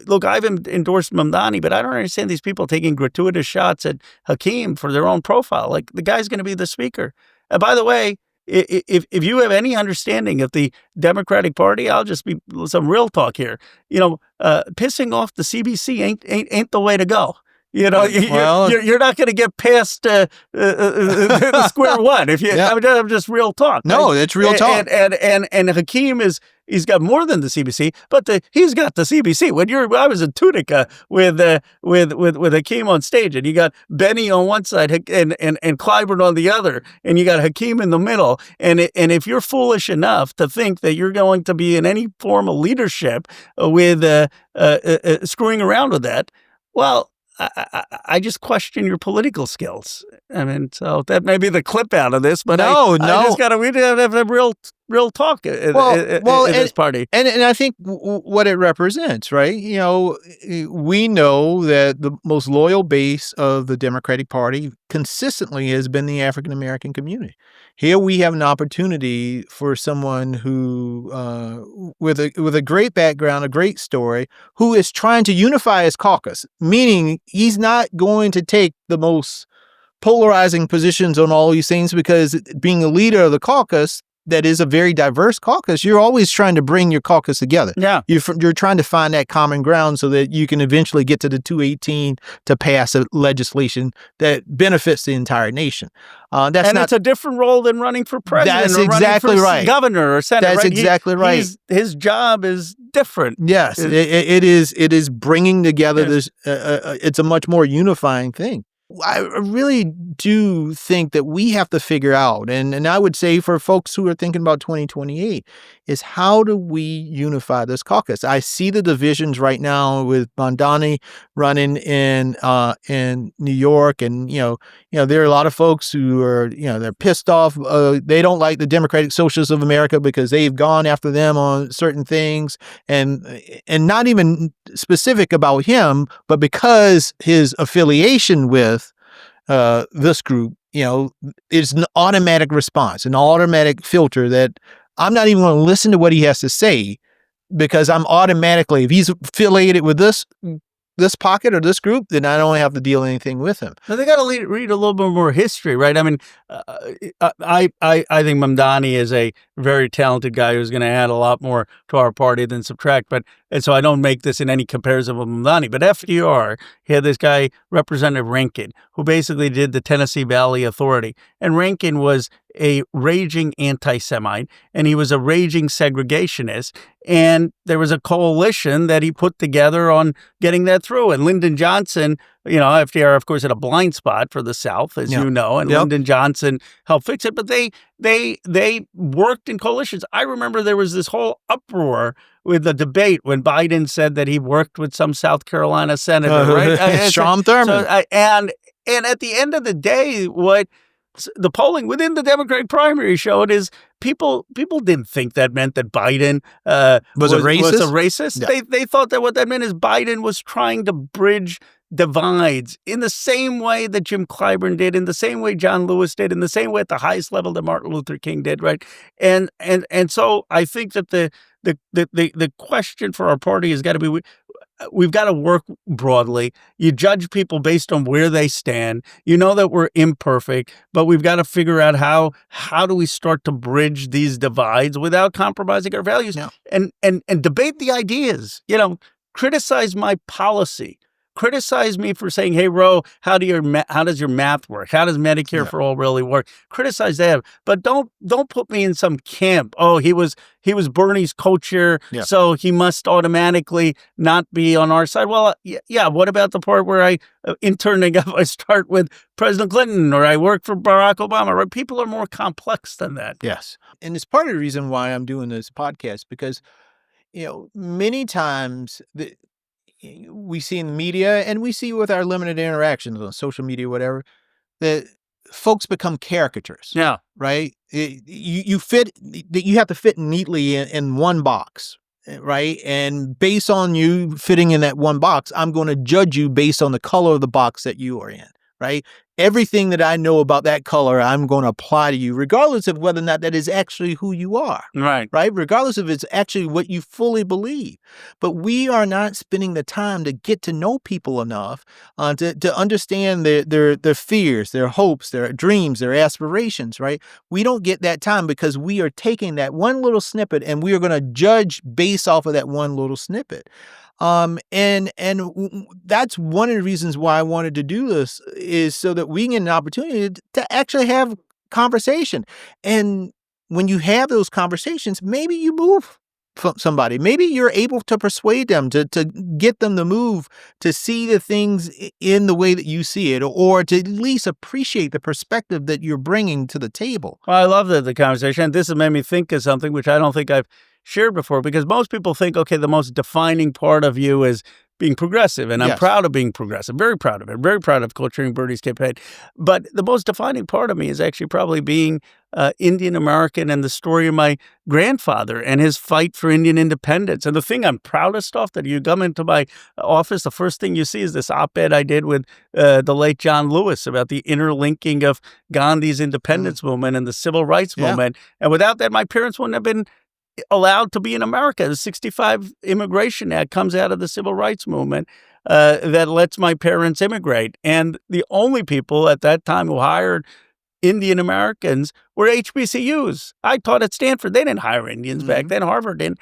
Look, I've endorsed Mamdani, but I don't understand these people taking gratuitous shots at Hakeem for their own profile. Like, the guy's going to be the Speaker. And by the way, if you have any understanding of the Democratic Party, I'll just be some real talk here. Pissing off the CBC ain't the way to go. You're not going to get past the square one. I'm just real talk. No, it's real talk. And Hakeem he's got more than the CBC, but he's got the CBC. I was in Tunica with Hakeem on stage, and you got Benny on one side and Clyburn on the other, and you got Hakeem in the middle. And if you're foolish enough to think that you're going to be in any form of leadership with screwing around with that, well, I just question your political skills. I mean, so that may be the clip out of this, but we have a real talk in this party. And I think what it represents, right? We know that the most loyal base of the Democratic Party consistently has been the African American community. Here we have an opportunity for someone who, with a great background, a great story, who is trying to unify his caucus, meaning he's not going to take the most polarizing positions on all these things, because being a leader of the caucus, that is a very diverse caucus, you're always trying to bring your caucus together. Yeah. You're trying to find that common ground so that you can eventually get to the 218 to pass a legislation that benefits the entire nation. It's a different role than running for president. That's or exactly running for right. Governor or senator. That's right? exactly right. His job is different. Yes, it is bringing together this. It's a much more unifying thing. I really do think that we have to figure out, and I would say for folks who are thinking about 2028, is how do we unify this caucus? I see the divisions right now with Mamdani running in New York, and there are a lot of folks who are they're pissed off. They don't like the Democratic Socialists of America because they've gone after them on certain things, and not even specific about him, but because his affiliation with this group, is an automatic response, an automatic filter that I'm not even going to listen to what he has to say, because I'm automatically, if he's affiliated with this pocket or this group, then I don't have to deal anything with him. Now, they got to read a little bit more history, right? I mean, I think Mamdani is a very talented guy who's going to add a lot more to our party than subtract. And so I don't make this in any comparison with Mamdani. But FDR, he had this guy, Representative Rankin, who basically did the Tennessee Valley Authority. And Rankin was a raging anti-Semite, and he was a raging segregationist. And there was a coalition that he put together on getting that through. And Lyndon Johnson FDR, of course, had a blind spot for the South, as Yeah. you know, and Yep. Lyndon Johnson helped fix it. But they worked in coalitions. I remember there was this whole uproar with the debate when Biden said that he worked with some South Carolina senator, right? Strom Thurmond. And at the end of the day, what the polling within the Democratic primary showed is people didn't think that meant that Biden Was a racist? racist. Yeah. They thought that what that meant is Biden was trying to bridge divides in the same way that Jim Clyburn did, in the same way John Lewis did, in the same way at the highest level that Martin Luther King did, right? And so I think that the question for our party has got to be, we've got to work broadly. You judge people based on where they stand. You know that we're imperfect, but we've got to figure out how do we start to bridge these divides without compromising our values. Yeah. And debate the ideas. Criticize my policy. Criticize me for saying, "Hey, Ro, how does your math work? How does Medicare for all really work?" Criticize that, but don't put me in some camp. Oh, he was Bernie's co-chair, so he must automatically not be on our side. Well, yeah. What about the part where I start with President Clinton, or I work for Barack Obama? Right? People are more complex than that. Yes, and it's part of the reason why I'm doing this podcast, because many times we see in the media, and we see with our limited interactions on social media, whatever, that folks become caricatures. Yeah. Right? You have to fit neatly in one box, right? And based on you fitting in that one box, I'm going to judge you based on the color of the box that you are in, right? Everything that I know about that color, I'm going to apply to you, regardless of whether or not that is actually who you are. Right. Right? Regardless if it's actually what you fully believe. But we are not spending the time to get to know people enough to understand their fears, their hopes, their dreams, their aspirations, right? We don't get that time because we are taking that one little snippet and we are going to judge based off of that one little snippet. And that's one of the reasons why I wanted to do this, is so that we get an opportunity to actually have conversation. And when you have those conversations, maybe you move somebody. Maybe you're able to persuade them to get them to move, to see the things in the way that you see it, or to at least appreciate the perspective that you're bringing to the table. Well, I love the conversation. This has made me think of something which I don't think I've shared before, because most people think, okay, the most defining part of you is being progressive, and I'm proud of being progressive, very proud of it, very proud of co-chairing Bernie's campaign. But the most defining part of me is actually probably being Indian American, and the story of my grandfather and his fight for Indian independence. And the thing I'm proudest of, that you come into my office, the first thing you see is this op-ed I did with the late John Lewis about the interlinking of Gandhi's independence movement and the civil rights movement. And without that, my parents wouldn't have been allowed to be in America. The 65 Immigration Act comes out of the civil rights movement that lets my parents immigrate. And the only people at that time who hired Indian Americans were HBCUs. I taught at Stanford. They didn't hire Indians back then. Harvard didn't.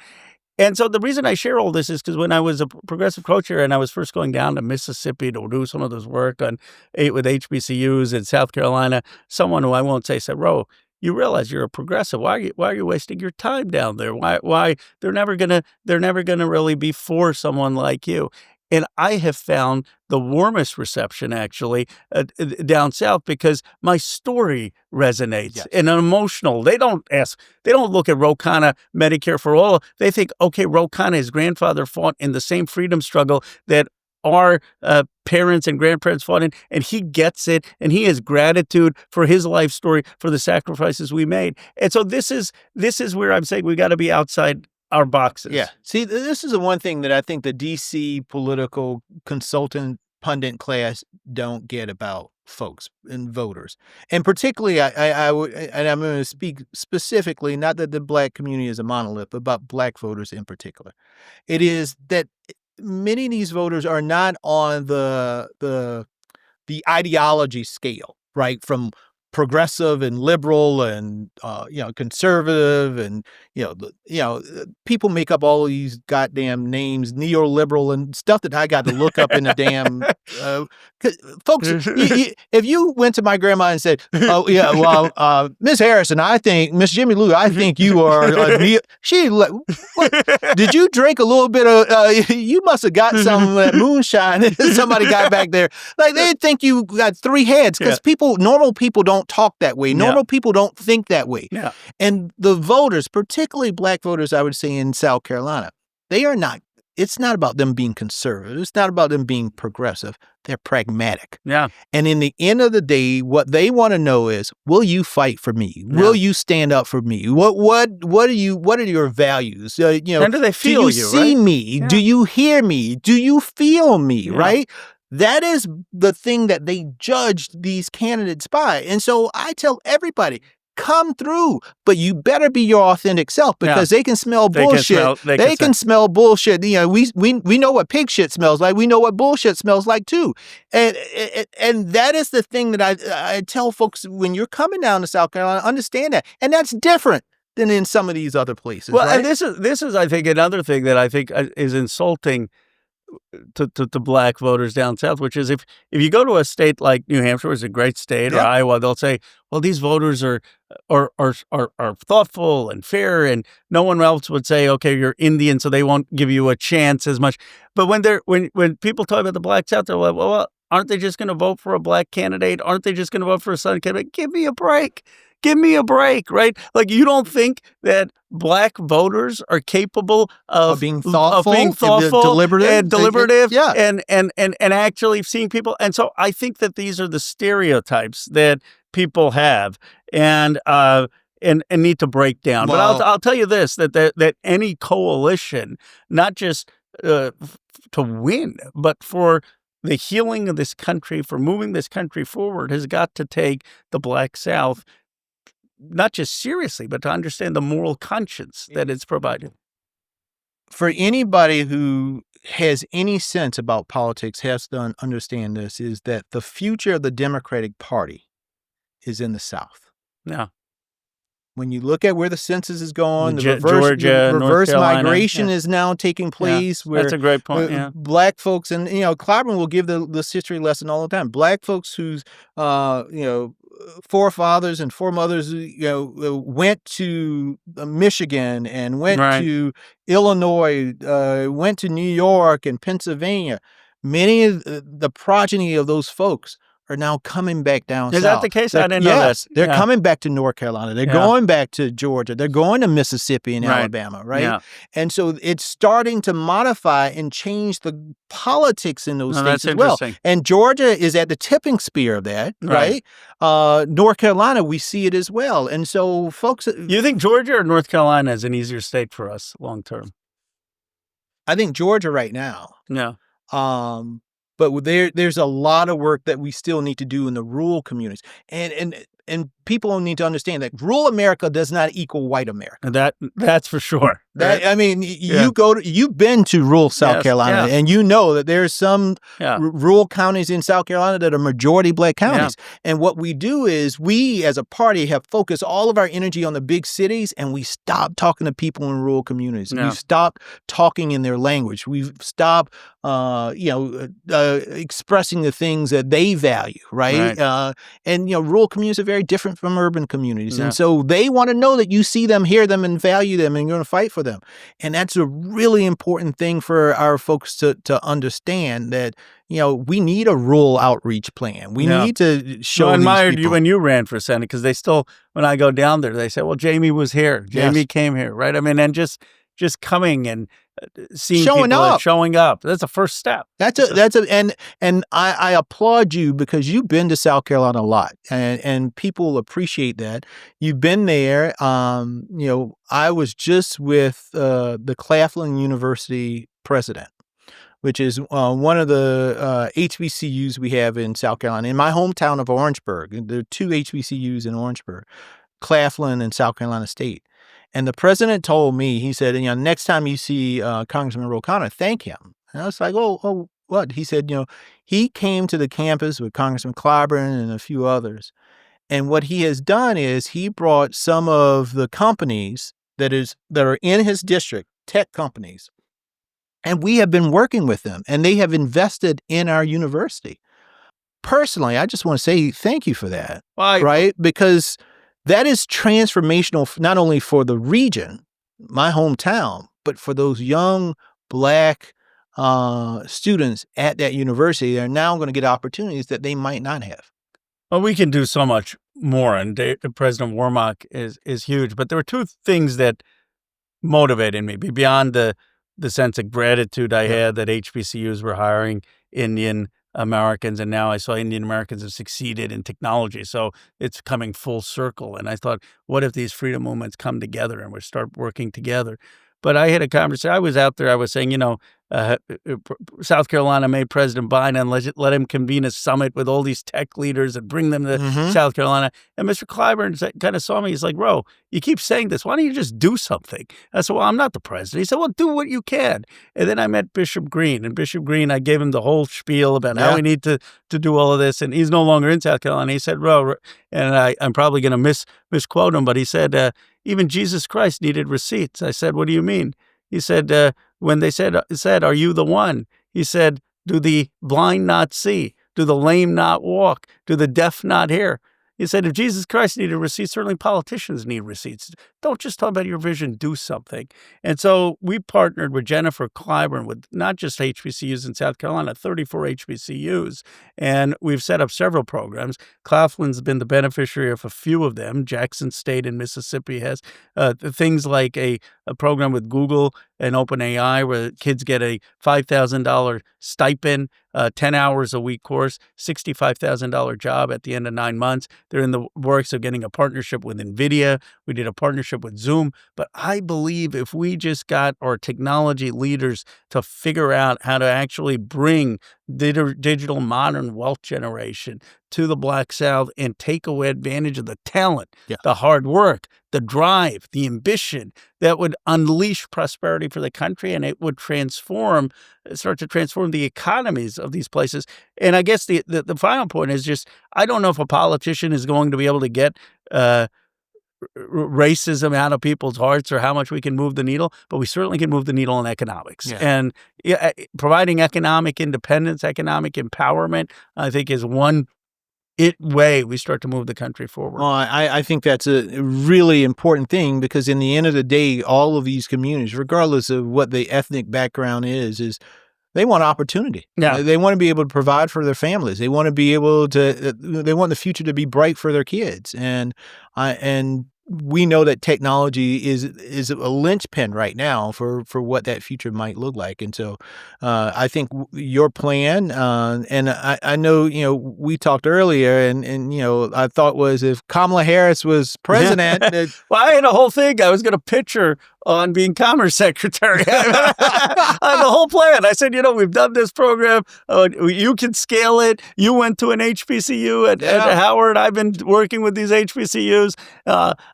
And so the reason I share all this is because when I was a progressive co-chair and I was first going down to Mississippi to do some of this work with HBCUs in South Carolina, someone who I won't say said, "Ro, you realize you're a progressive. Why are you wasting your time down there? Why they're never gonna really be for someone like you." And I have found the warmest reception actually down south, because my story resonates and emotional. They don't look at Ro Khanna, Medicare for all. They think, okay, Ro Khanna, his grandfather fought in the same freedom struggle that our parents and grandparents fought in, and he gets it, and he has gratitude for his life story, for the sacrifices we made. And so this is where I'm saying we got to be outside our boxes. Yeah. See, this is the one thing that I think the DC political consultant pundit class don't get about folks and voters. And particularly, I would, and I'm going to speak specifically, not that the Black community is a monolith, but about Black voters in particular. It is that many of these voters are not on the ideology scale, right? From progressive and liberal and conservative and people make up all these goddamn names, neoliberal and stuff that I got to look up in the damn. Folks, if you went to my grandma and said, "Oh yeah, well, Miss Harrison, I think Miss Jimmy Lou, I think you are," she like, what? Did you drink a little bit of? You must have got some of that moonshine that somebody got back there. Like they think you got three heads because normal people don't talk that way. Normal people don't think that way. Yeah. And the voters, particularly black voters, I would say in South Carolina, they are not. It's not about them being conservative. It's not about them being progressive. They're pragmatic. Yeah. And in the end of the day, what they want to know is, will you fight for me? Yeah. Will you stand up for me? What are your values? How do they feel do you see right? me? Yeah. Do you hear me? Do you feel me? Yeah. Right? That is the thing that they judge these candidates by. And so I tell everybody, come through, but you better be your authentic self because they can smell bullshit. They can smell bullshit. We know what pig shit smells like. We know what bullshit smells like too. And that is the thing that I tell folks when you're coming down to South Carolina, understand that. And that's different than in some of these other places. Well, right? and this is, I think, another thing that I think is insulting to black voters down south, which is if you go to a state like New Hampshire, which is a great state, or Iowa, they'll say, well, these voters are thoughtful and fair, and no one else would say, okay, you're Indian, so they won't give you a chance as much. But when people talk about the black South, they're like, well, aren't they just going to vote for a black candidate? Aren't they just going to vote for a Southern candidate? Give me a break. Give me a break, right? Like, you don't think that black voters are capable of being thoughtful, deliberative, and actually seeing people. And so I think that these are the stereotypes that people have and need to break down. Well, but I'll tell you this, that any coalition, not just to win, but for the healing of this country, for moving this country forward, has got to take the Black South not just seriously, but to understand the moral conscience that it's provided. For anybody who has any sense about politics, has to understand this, is that the future of the Democratic Party is in the South. Yeah. When you look at where the census is going, the reverse migration is now taking place. Where that's a great point. Black folks, and Clyburn will give this history lesson all the time. Black folks whose forefathers and foremothers went to Michigan and went to Illinois, went to New York and Pennsylvania. Many of the progeny of those folks are now coming back down south. Is that the case? I didn't know that. They're coming back to North Carolina. They're going back to Georgia. They're going to Mississippi and Alabama, right? Yeah. And so it's starting to modify and change the politics in those states as well. And Georgia is at the tipping spear of that, right? North Carolina, we see it as well. And so folks... You think Georgia or North Carolina is an easier state for us long term? I think Georgia right now. Yeah. But there's a lot of work that we still need to do in the rural communities. And people need to understand that rural America does not equal white America. That's for sure. I mean, you've been to rural South Carolina, and you know that there's some rural counties in South Carolina that are majority black counties. And what we do is we, as a party, have focused all of our energy on the big cities, and we stop talking to people in rural communities. Yeah. We've stopped talking in their language. We've stopped, expressing the things that they value, right? And rural communities are very different from urban communities. And so they want to know that you see them, hear them, and value them, and you're going to fight for them. And that's a really important thing for our folks to understand, that, we need a rural outreach plan. We need to show. I admired you when you ran for Senate, because they still, when I go down there, they say, well, Jamie was here. Jamie came here, right? I mean, and just coming and seeing showing up. That's the first step. And I applaud you, because you've been to South Carolina a lot, and people appreciate that. You've been there. I was just with the Claflin University president, which is one of the HBCUs we have in South Carolina. In my hometown of Orangeburg, there are two HBCUs in Orangeburg, Claflin and South Carolina State. And the president told me, he said, next time you see Congressman Ro Khanna, thank him. And I was like, oh, what? He said, he came to the campus with Congressman Clyburn and a few others, And what he has done is he brought some of the companies that are in his district, tech companies, and we have been working with them, and they have invested in our university. Personally, I just want to say thank you for that, right? Because that is transformational, not only for the region, my hometown, but for those young Black students at that university. They're now going to get opportunities that they might not have. Well, we can do so much more, and President Warnock is huge. But there were two things that motivated me beyond the sense of gratitude I had that HBCUs were hiring Indian Americans, and now I saw Indian Americans have succeeded in technology. So it's coming full circle. And I thought, what if these freedom movements come together and we start working together? But I had a conversation. I was out there. I was saying, South Carolina made President Biden and let him convene a summit with all these tech leaders and bring them to South Carolina. And Mr. Clyburn kind of saw me. He's like, Ro, you keep saying this. Why don't you just do something? I said, well, I'm not the president. He said, well, do what you can. And then I met Bishop Green. And Bishop Green, I gave him the whole spiel about how we need to do all of this. And he's no longer in South Carolina. He said, Ro, and I'm probably going to misquote him, but he said, even Jesus Christ needed receipts. I said, what do you mean? He said, when they said, are you the one? He said, do the blind not see? Do the lame not walk? Do the deaf not hear? He said, if Jesus Christ needed receipts, certainly politicians need receipts. Don't just talk about your vision, do something. And so we partnered with Jennifer Clyburn with not just HBCUs in South Carolina, 34 HBCUs, and we've set up several programs. Claflin's been the beneficiary of a few of them. Jackson State in Mississippi has things like a program with Google and OpenAI where kids get a $5,000 stipend, 10 hours a week course, $65,000 job at the end of 9 months. They're in the works of getting a partnership with NVIDIA. We did a partnership with Zoom. But I believe if we just got our technology leaders to figure out how to actually bring digital modern wealth generation to the Black South and take away advantage of the talent, the hard work, the drive, the ambition that would unleash prosperity for the country, and it would start to transform the economies of these places. And I guess the final point is just, I don't know if a politician is going to be able to get racism out of people's hearts or how much we can move the needle, but we certainly can move the needle in economics. And providing economic independence, economic empowerment, I think is one way we start to move the country forward. Well, I think that's a really important thing, because in the end of the day, all of these communities, regardless of what the ethnic background is they want opportunity. They want to be able to provide for their families. They want to be able to, they want the future to be bright for their kids. And we know that technology is a linchpin right now for what that future might look like. And so I think your plan, and I know, we talked earlier and I thought was if Kamala Harris was president. Well, I had a whole thing. I was going to pitch her on being Commerce Secretary. I had the whole plan. I said, we've done this program. You can scale it. You went to an HBCU at Howard. I've been working with these HBCUs.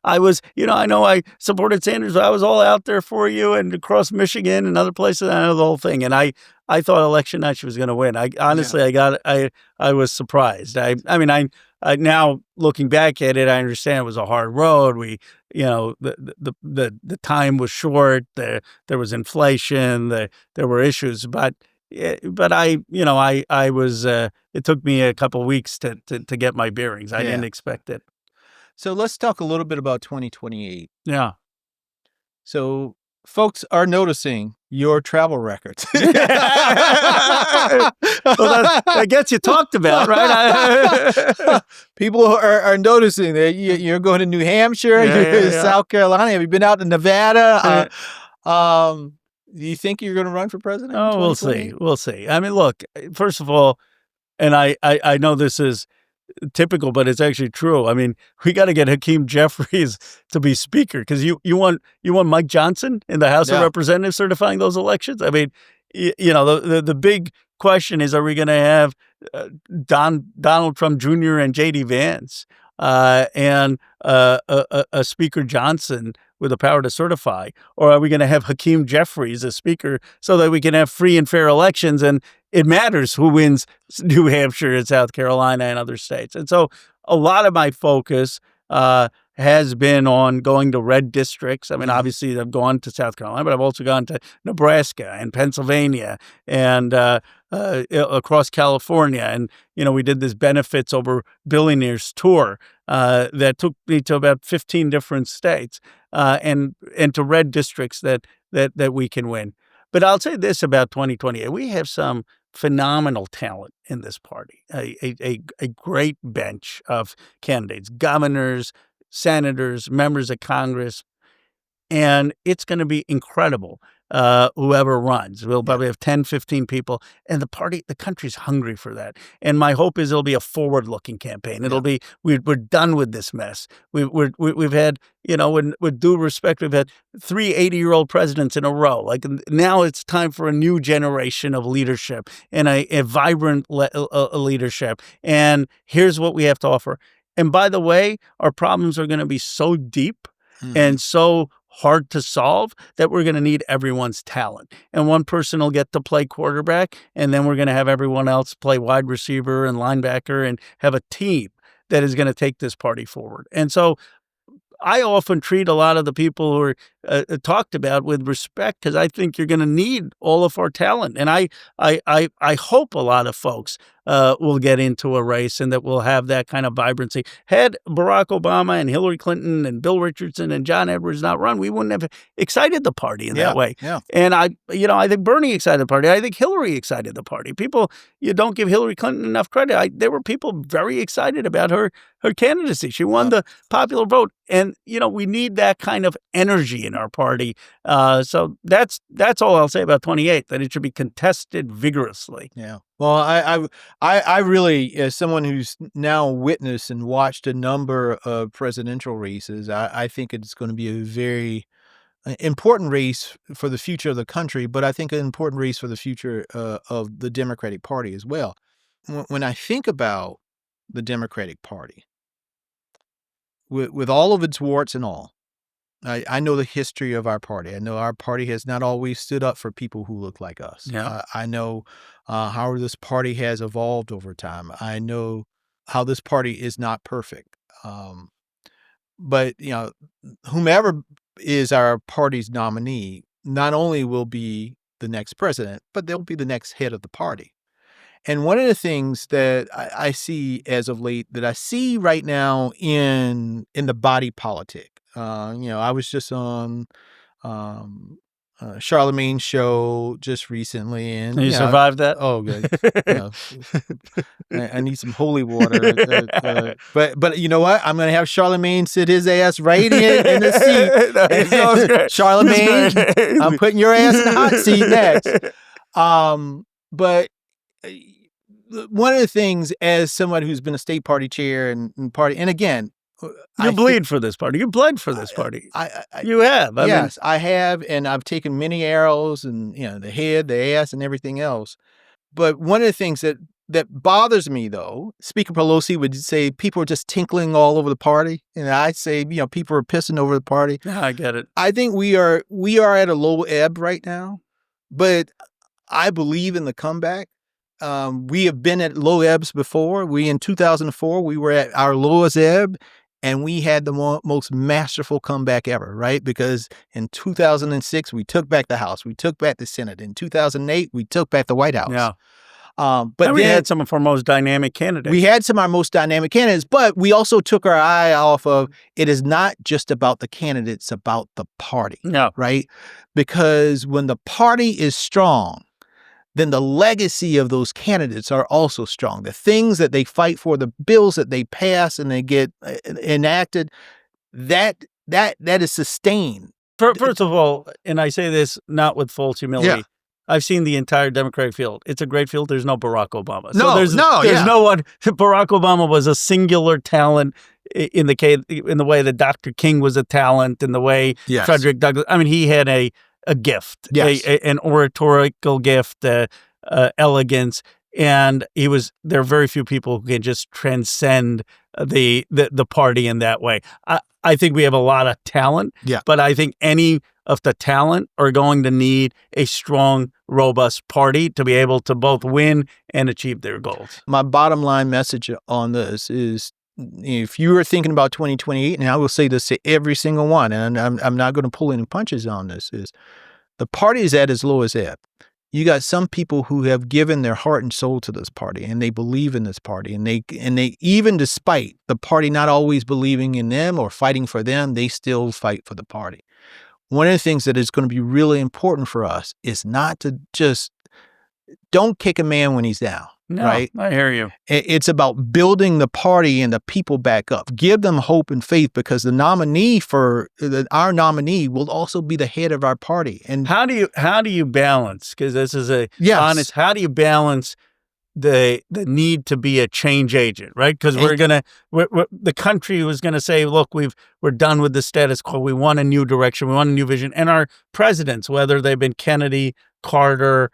I was, I know I supported Sanders, but I was all out there for you and across Michigan and other places. I know the whole thing. And I thought election night she was going to win. I honestly, I was surprised. I mean, now looking back at it, I understand it was a hard road. The time was short. There was inflation. There were issues, but I was. It took me a couple of weeks to get my bearings. I didn't expect it. So let's talk a little bit about 2028. Yeah. So folks are noticing your travel records. Well, that gets you talked about, right? People are noticing that you're going to New Hampshire, you're in South Carolina. Have you been out to Nevada? Do you think you're going to run for president? Oh, we'll see. We'll see. I mean, look, first of all, and I know this is typical, but it's actually true. I mean, we got to get Hakeem Jeffries to be speaker, because you want Mike Johnson in the House of Representatives certifying those elections. I mean, the big question is, are we going to have Donald Trump Jr. and J.D. Vance and a Speaker Johnson with the power to certify, or are we going to have Hakeem Jeffries as speaker so that we can have free and fair elections and it matters who wins New Hampshire and South Carolina and other states? And so a lot of my focus has been on going to red districts. I mean, obviously, I've gone to South Carolina, but I've also gone to Nebraska and Pennsylvania and across California. And, we did this Benefits Over Billionaires tour that took me to about 15 different states and to red districts that we can win. But I'll say this about 2028. We have some phenomenal talent in this party, a great bench of candidates, governors, senators, members of Congress, and it's going to be incredible. Whoever runs, we'll probably have 10, 15 people, and the country's hungry for that. And my hope is it'll be a forward-looking campaign. It'll be we're done with this mess. We've had, with due respect, we've had 3 80-year-old presidents in a row. Like now, it's time for a new generation of leadership and a vibrant leadership. And here's what we have to offer. And by the way, our problems are going to be so deep and so hard to solve that we're going to need everyone's talent. And one person will get to play quarterback, and then we're going to have everyone else play wide receiver and linebacker and have a team that is going to take this party forward. And so I often treat a lot of the people who are talked about with respect because I think you're going to need all of our talent. And I hope a lot of folks will get into a race and that we'll have that kind of vibrancy. Had Barack Obama and Hillary Clinton and Bill Richardson and John Edwards not run, we wouldn't have excited the party in that way. Yeah. And I think Bernie excited the party. I think Hillary excited the party. People, you don't give Hillary Clinton enough credit. There were people very excited about her candidacy. She won the popular vote. And, we need that kind of energy in our party. So that's all I'll say about 28, that it should be contested vigorously. Yeah. Well, I really, as someone who's now witnessed and watched a number of presidential races, I think it's going to be a very important race for the future of the country, but I think an important race for the future of the Democratic Party as well. When I think about the Democratic Party, with all of its warts and all, I know the history of our party. I know our party has not always stood up for people who look like us. Yeah. I know how this party has evolved over time. I know how this party is not perfect. But, whomever is our party's nominee not only will be the next president, but they'll be the next head of the party. And one of the things that I see as of late, that I see right now in the body politic, I was just on Charlemagne's show just recently, and you survived that? Oh, good. I need some holy water. But you know what? I'm going to have Charlemagne sit his ass right in the seat. Charlemagne, I'm putting your ass in the hot seat next. But one of the things, as someone who's been a state party chair and again, you bleed for this party. You bled for this party. You have. I have, and I've taken many arrows, and the head, the ass, and everything else. But one of the things that bothers me, though, Speaker Pelosi would say people are just tinkling all over the party, and I'd say people are pissing over the party. I get it. I think we are at a low ebb right now, but I believe in the comeback. We have been at low ebbs before. In 2004, we were at our lowest ebb, and we had the most masterful comeback ever, right? Because in 2006, we took back the House. We took back the Senate. In 2008, we took back the White House. Yeah. But we had some of our most dynamic candidates. We had some of our most dynamic candidates, but we also took our eye off of, it is not just about the candidates, about the party. No. Right? Because when the party is strong, then the legacy of those candidates are also strong. The things that they fight for, the bills that they pass and they get enacted, that is sustained. First of all, and I say this not with false humility, I've seen the entire Democratic field. It's a great field. There's no Barack Obama. So there's no one. Barack Obama was a singular talent in the way that Dr. King was a talent, in the way Frederick Douglass. I mean, he had a gift, an oratorical gift, elegance, and there are very few people who can just transcend the party in that way. I think we have a lot of talent, but I think any of the talent are going to need a strong, robust party to be able to both win and achieve their goals. My bottom line message on this is if you are thinking about 2028, and I will say this to every single one, and I'm not going to pull any punches on this, is the party is at its lowest ebb. You got some people who have given their heart and soul to this party, and they believe in this party, and they even despite the party not always believing in them or fighting for them, they still fight for the party. One of the things that is going to be really important for us is not to just don't kick a man when he's down. No, right? I hear you. It's about building the party and the people back up. Give them hope and faith, because the nominee for our nominee will also be the head of our party. And how do you balance? Because this is a Yes. honest. How do you balance the need to be a change agent, right? Because the country was gonna say, look, we're done with the status quo. We want a new direction. We want a new vision. And our presidents, whether they've been Kennedy, Carter,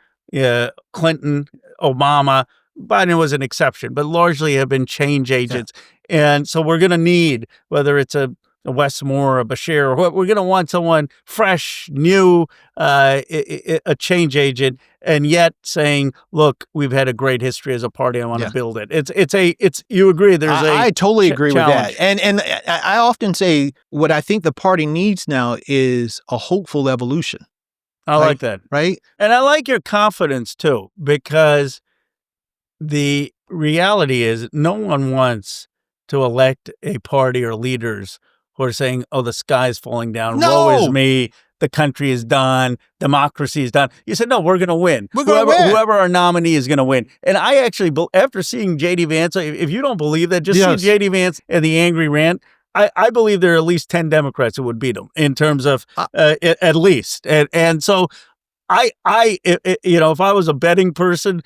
Clinton, Obama, Biden was an exception, but largely have been change agents. Yeah. And so we're going to need, whether it's a Westmore or a Bashir, or what, we're going to want someone fresh, new, a change agent, and yet saying, look, we've had a great history as a party. I want to build it. It's you agree. I totally agree with that. And I often say what I think the party needs now is a hopeful evolution. I like that. Right. And I like your confidence too, because the reality is no one wants to elect a party or leaders who are saying, oh, the sky's falling down. No. Woe is me. The country is done. Democracy is done. You said, no, we're going to win. Whoever our nominee is going to win. And I actually, after seeing J.D. Vance, if you don't believe that, just see J.D. Vance and the angry rant. I believe there are at least 10 Democrats who would beat him in terms of at least. And so if I was a betting person,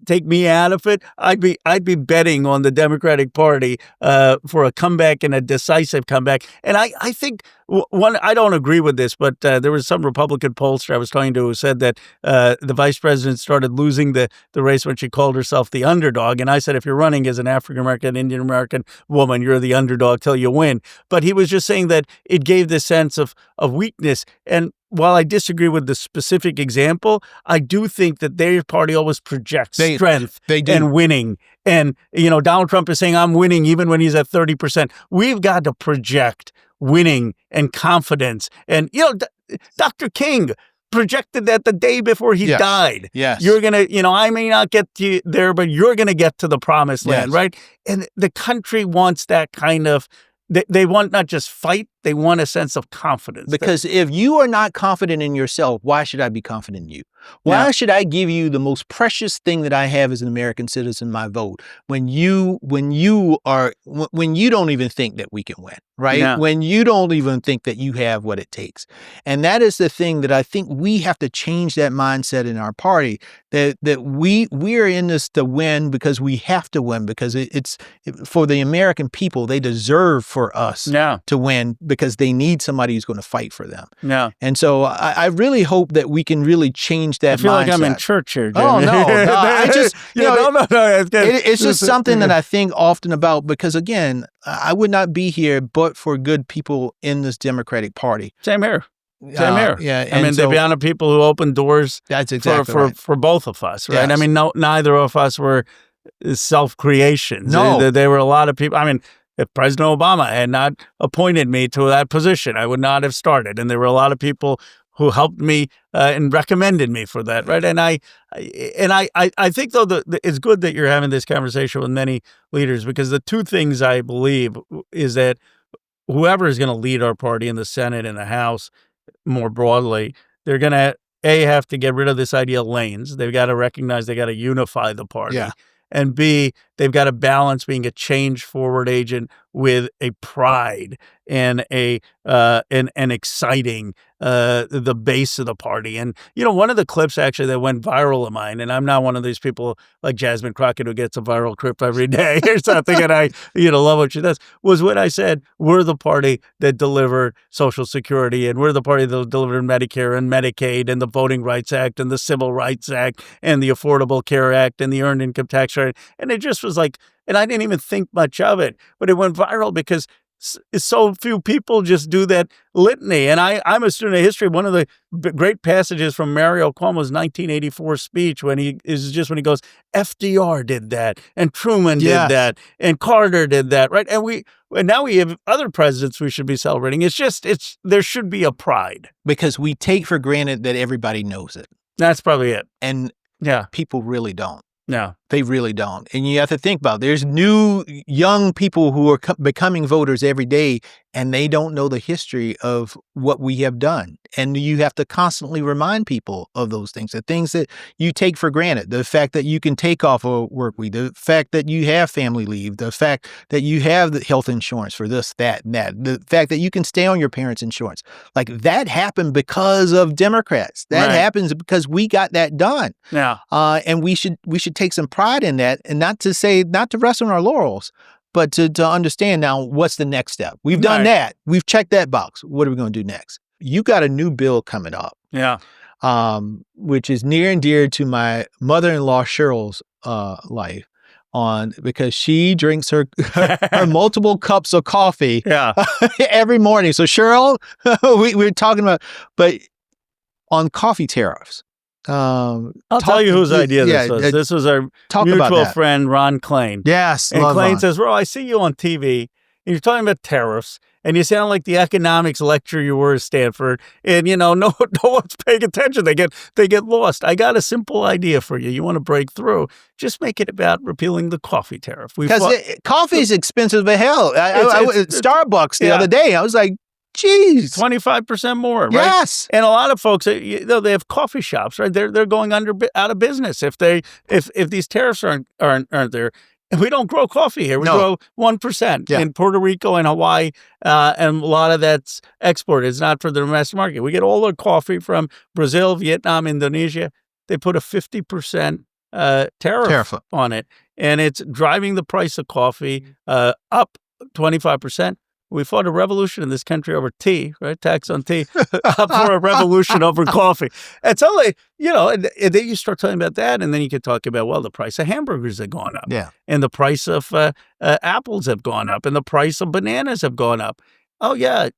take me out of it, I'd be betting on the Democratic Party for a comeback and a decisive comeback. And I think I don't agree with this, but there was some Republican pollster I was talking to who said that the vice president started losing the race when she called herself the underdog. And I said, if you're running as an African-American, Indian-American woman, you're the underdog till you win. But he was just saying that it gave this sense of weakness. And while I disagree with the specific example, I do think that their party always projects strength and winning. And, Donald Trump is saying, I'm winning even when he's at 30%. We've got to project winning and confidence. And, Dr. King projected that the day before he died. Yes. You're going to, I may not get to there, but you're going to get to the promised land, right? And the country wants that kind of, they want not just fight, they want a sense of confidence. Because if you are not confident in yourself, why should I be confident in you? Why should I give you the most precious thing that I have as an American citizen, my vote, when you don't even think that we can win, right? Yeah. When you don't even think that you have what it takes. And that is the thing that I think we have to change that mindset in our party, that we are in this to win because we have to win, because it's for the American people. They deserve for us to win because they need somebody who's going to fight for them. Yeah. And so I really hope that we can really change that mindset. I feel like I'm in church here, Jim. Oh, no. I just, no. It's just something that I think often about, because, again, I would not be here but for good people in this Democratic Party. Same here. Yeah. I mean, the amount of people who opened doors for both of us, right? Yes. I mean, neither of us were self-creations. No. There were a lot of people. I mean, if President Obama had not appointed me to that position, I would not have started. And there were a lot of people who helped me and recommended me for that, right? And I think, though, it's good that you're having this conversation with many leaders, because the two things I believe is that whoever is going to lead our party in the Senate and the House more broadly, they're going to, have to get rid of this idea of lanes. They've got to recognize they got to unify the party. Yeah. And B, they've got to balance being a change forward agent with a pride and an exciting the base of the party. And one of the clips actually that went viral of mine, and I'm not one of these people like Jasmine Crockett who gets a viral clip every day or something, and I love what she does, was when I said we're the party that delivered Social Security, and we're the party that delivered Medicare and Medicaid and the Voting Rights Act and the Civil Rights Act and the Affordable Care Act and the Earned Income Tax Credit. And it just was like, and I didn't even think much of it, but it went viral because so few people just do that litany. And I'm a student of history. One of the great passages from Mario Cuomo's 1984 speech when he goes, FDR did that, and Truman did that, and Carter did that, right? And now we have other presidents we should be celebrating. There should be a pride. Because we take for granted that everybody knows it. That's probably it. And people really don't. No. They really don't. And you have to think about it. There's new young people who are becoming voters every day, and they don't know the history of what we have done. And you have to constantly remind people of those things, the things that you take for granted, the fact that you can take off a work week, the fact that you have family leave, the fact that you have the health insurance for this, that, and that, the fact that you can stay on your parents' insurance. Like, that happened because of Democrats. That happens because we got that done. Yeah. And we should take some pride in that, and not to rest on our laurels, but to understand now what's the next step. We've done that. We've checked that box. What are we going to do next? You got a new bill coming up. Yeah. Which is near and dear to my mother-in-law Cheryl's life, because she drinks her multiple cups of coffee every morning. So Cheryl, we're talking about, but on coffee tariffs. I'll tell you whose idea this was. This was our mutual friend, Ron Klain. Yes. And Klain says, Ro, I see you on TV, and you're talking about tariffs, and you sound like the economics lecturer you were at Stanford, and, no one's paying attention. They get lost. I got a simple idea for you. You want to break through. Just make it about repealing the coffee tariff. Because coffee is expensive as hell. Starbucks the other day, I was like, geez, 25% more, right? Yes. And a lot of folks, they have coffee shops, right? They're going out of business if these tariffs aren't there. And we don't grow coffee here. We grow 1% in Puerto Rico and Hawaii, and a lot of that's exported. It's not for the domestic market. We get all our coffee from Brazil, Vietnam, Indonesia. They put a 50% tariff on it, and it's driving the price of coffee up 25%. We fought a revolution in this country over tea, right? Tax on tea, up for a revolution over coffee. It's only, and then you start talking about that, and then you can talk about, well, the price of hamburgers have gone up. Yeah. And the price of apples have gone up, and the price of bananas have gone up. Oh, yeah.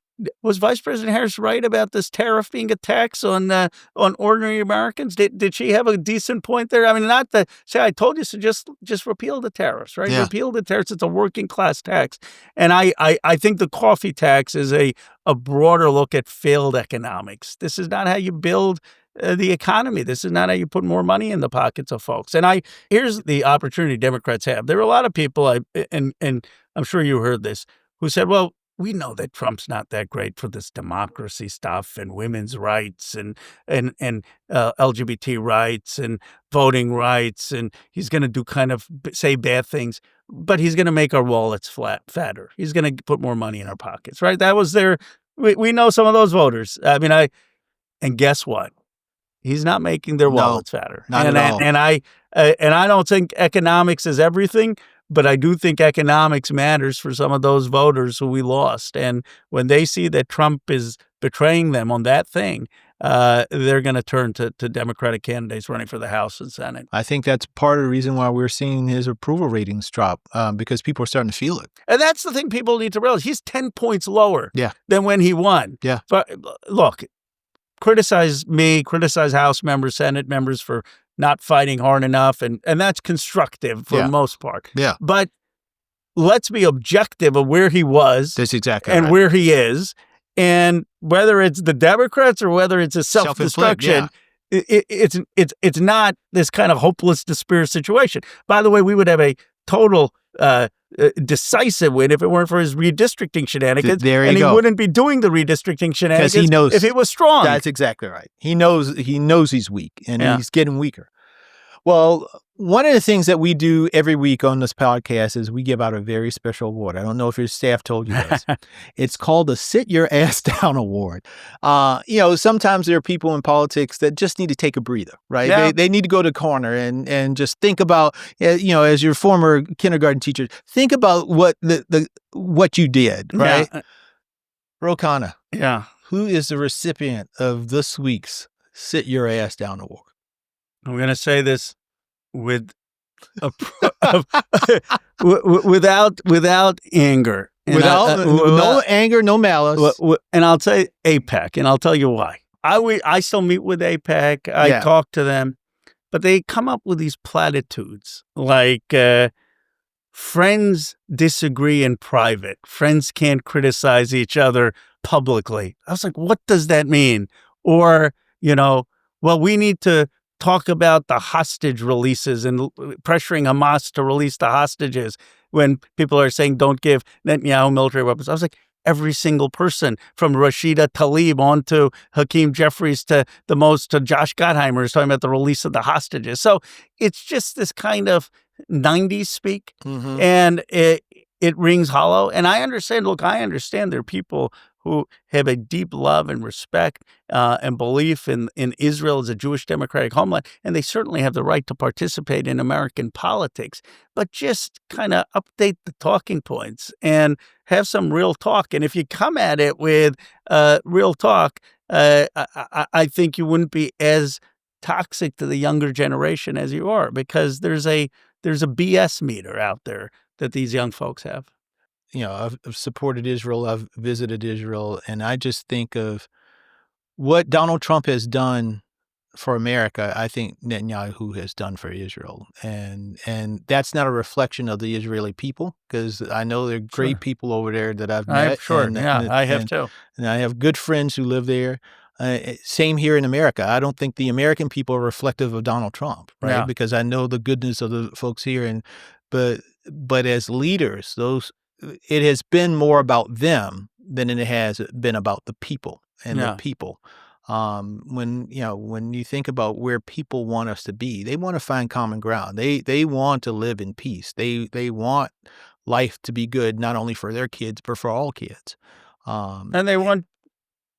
Was Vice President Harris right about this tariff being a tax on ordinary Americans? Did she have a decent point there? I mean, not to say I told you so. Just repeal the tariffs, right? Yeah. Repeal the tariffs. It's a working class tax, and I think the coffee tax is a broader look at failed economics. This is not how you build the economy. This is not how you put more money in the pockets of folks. And here's the opportunity Democrats have. There are a lot of people, and I'm sure you heard this, who said, well, we know that Trump's not that great for this democracy stuff and women's rights and LGBT rights and voting rights, and he's going to do kind of say bad things, but he's going to make our wallets fatter. He's going to put more money in our pockets, right? That was we know some of those voters. I mean, and guess what? He's not making their wallets fatter. Not at all. And I don't think economics is everything, but I do think economics matters for some of those voters who we lost. And when they see that Trump is betraying them on that thing, they're going to turn to Democratic candidates running for the House and Senate. I think that's part of the reason why we're seeing his approval ratings drop, because people are starting to feel it. And that's the thing people need to realize. He's 10 points lower than when he won. Yeah. But look, criticize me, criticize House members, Senate members for not fighting hard enough, and that's constructive for the most part. Yeah. But let's be objective of where he was. That's exactly and right. where he is, and whether it's the Democrats or whether it's a self-destruction, it's not this kind of hopeless despair situation. By the way, we would have a total decisive win if it weren't for his redistricting shenanigans. There you and go. he wouldn't be doing the redistricting shenanigans he knows, if he was strong. That's exactly right. He knows he's weak, and he's getting weaker. Well, one of the things that we do every week on this podcast is we give out a very special award. I don't know if your staff told you this. It's called the Sit Your Ass Down Award. Sometimes there are people in politics that just need to take a breather, right? Yeah. They need to go to the corner and just think about, as your former kindergarten teacher, think about what you did, right? Yeah. Ro Khanna. Yeah. Who is the recipient of this week's Sit Your Ass Down Award? I'm going to say this without anger. And Without no anger, no malice. And I'll tell you AIPAC, and I'll tell you why. I still meet with AIPAC. I talk to them, but they come up with these platitudes like friends disagree in private. Friends can't criticize each other publicly. I was like, what does that mean? Or, well, we need to talk about the hostage releases and pressuring Hamas to release the hostages when people are saying don't give Netanyahu military weapons. I was like, every single person from Rashida Tlaib on to Hakeem Jeffries to Josh Gottheimer is talking about the release of the hostages. So it's just this kind of 90s speak, and it rings hollow. And I understand, I understand there are people who have a deep love and respect and belief in Israel as a Jewish democratic homeland, and they certainly have the right to participate in American politics. But just kind of update the talking points and have some real talk. And if you come at it with real talk, I think you wouldn't be as toxic to the younger generation as you are, because there's a BS meter out there that these young folks have. I've supported Israel. I've visited Israel. And I just think of what Donald Trump has done for America. I think Netanyahu has done for Israel. And that's not a reflection of the Israeli people, because I know there are great people over there that I've met. I have too. And I have good friends who live there. Same here in America. I don't think the American people are reflective of Donald Trump, right? Yeah. Because I know the goodness of the folks here. But as leaders, it has been more about them than it has been about the people and the people. When you think about where people want us to be, they want to find common ground. They want to live in peace. They want life to be good, not only for their kids, but for all kids. And they want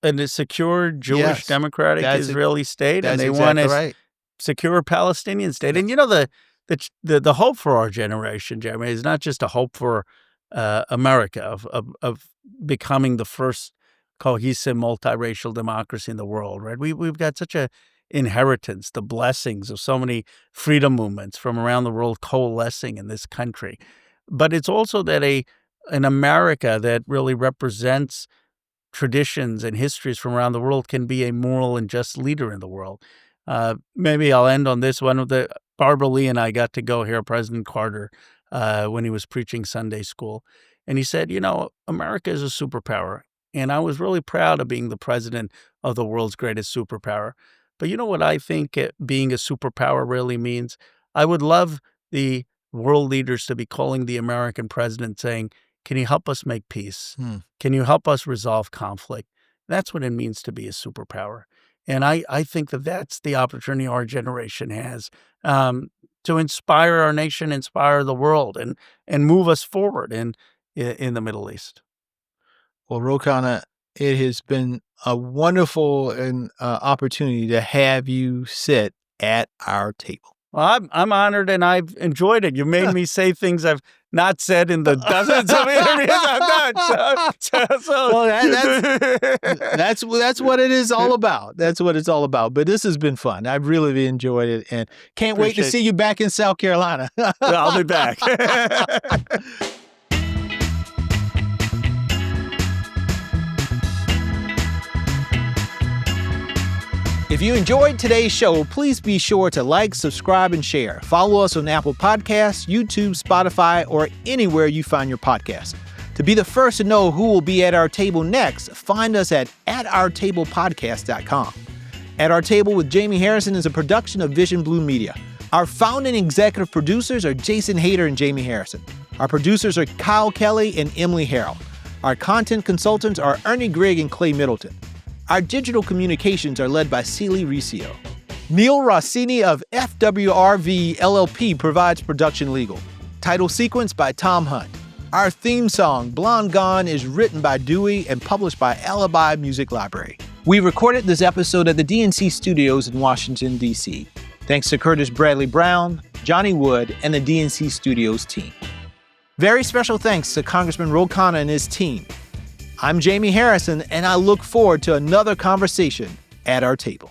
a secure Jewish democratic Israeli state, and they want a secure Palestinian state. And the hope for our generation, Jeremy, is not just a hope for America of becoming the first cohesive multiracial democracy in the world, right? We've got such a inheritance, the blessings of so many freedom movements from around the world coalescing in this country. But it's also that an America that really represents traditions and histories from around the world can be a moral and just leader in the world. Maybe I'll end on this one. Barbara Lee and I got to go hear President Carter when he was preaching Sunday school. And he said, America is a superpower. And I was really proud of being the president of the world's greatest superpower. But you know what I think being a superpower really means? I would love the world leaders to be calling the American president saying, can you help us make peace? Can you help us resolve conflict? That's what it means to be a superpower. And I think that's the opportunity our generation has to inspire our nation, inspire the world, and move us forward in the Middle East. Well, Ro Khanna, it has been a wonderful opportunity to have you sit at our table. Well, I'm honored, and I've enjoyed it. You made me say things I've not said in the dozens of interviews I've done. That's what it is all about. That's what it's all about. But this has been fun. I've really enjoyed it, and can't wait to see you back in South Carolina. I'll be back. If you enjoyed today's show, please be sure to like, subscribe, and share. Follow us on Apple Podcasts, YouTube, Spotify, or anywhere you find your podcasts. To be the first to know who will be at our table next, find us at ourtablepodcast.com. At Our Table with Jamie Harrison is a production of Vision Blue Media. Our founding executive producers are Jason Hayter and Jamie Harrison. Our producers are Kyle Kelly and Emily Harrell. Our content consultants are Ernie Grigg and Clay Middleton. Our digital communications are led by Celie Riccio. Neil Rossini of FWRV LLP provides production legal. Title sequence by Tom Hunt. Our theme song, Blonde Gone, is written by Dewey and published by Alibi Music Library. We recorded this episode at the DNC studios in Washington, D.C. Thanks to Curtis Bradley Brown, Johnny Wood, and the DNC studios team. Very special thanks to Congressman Ro Khanna and his team. I'm Jamie Harrison, and I look forward to another conversation at our table.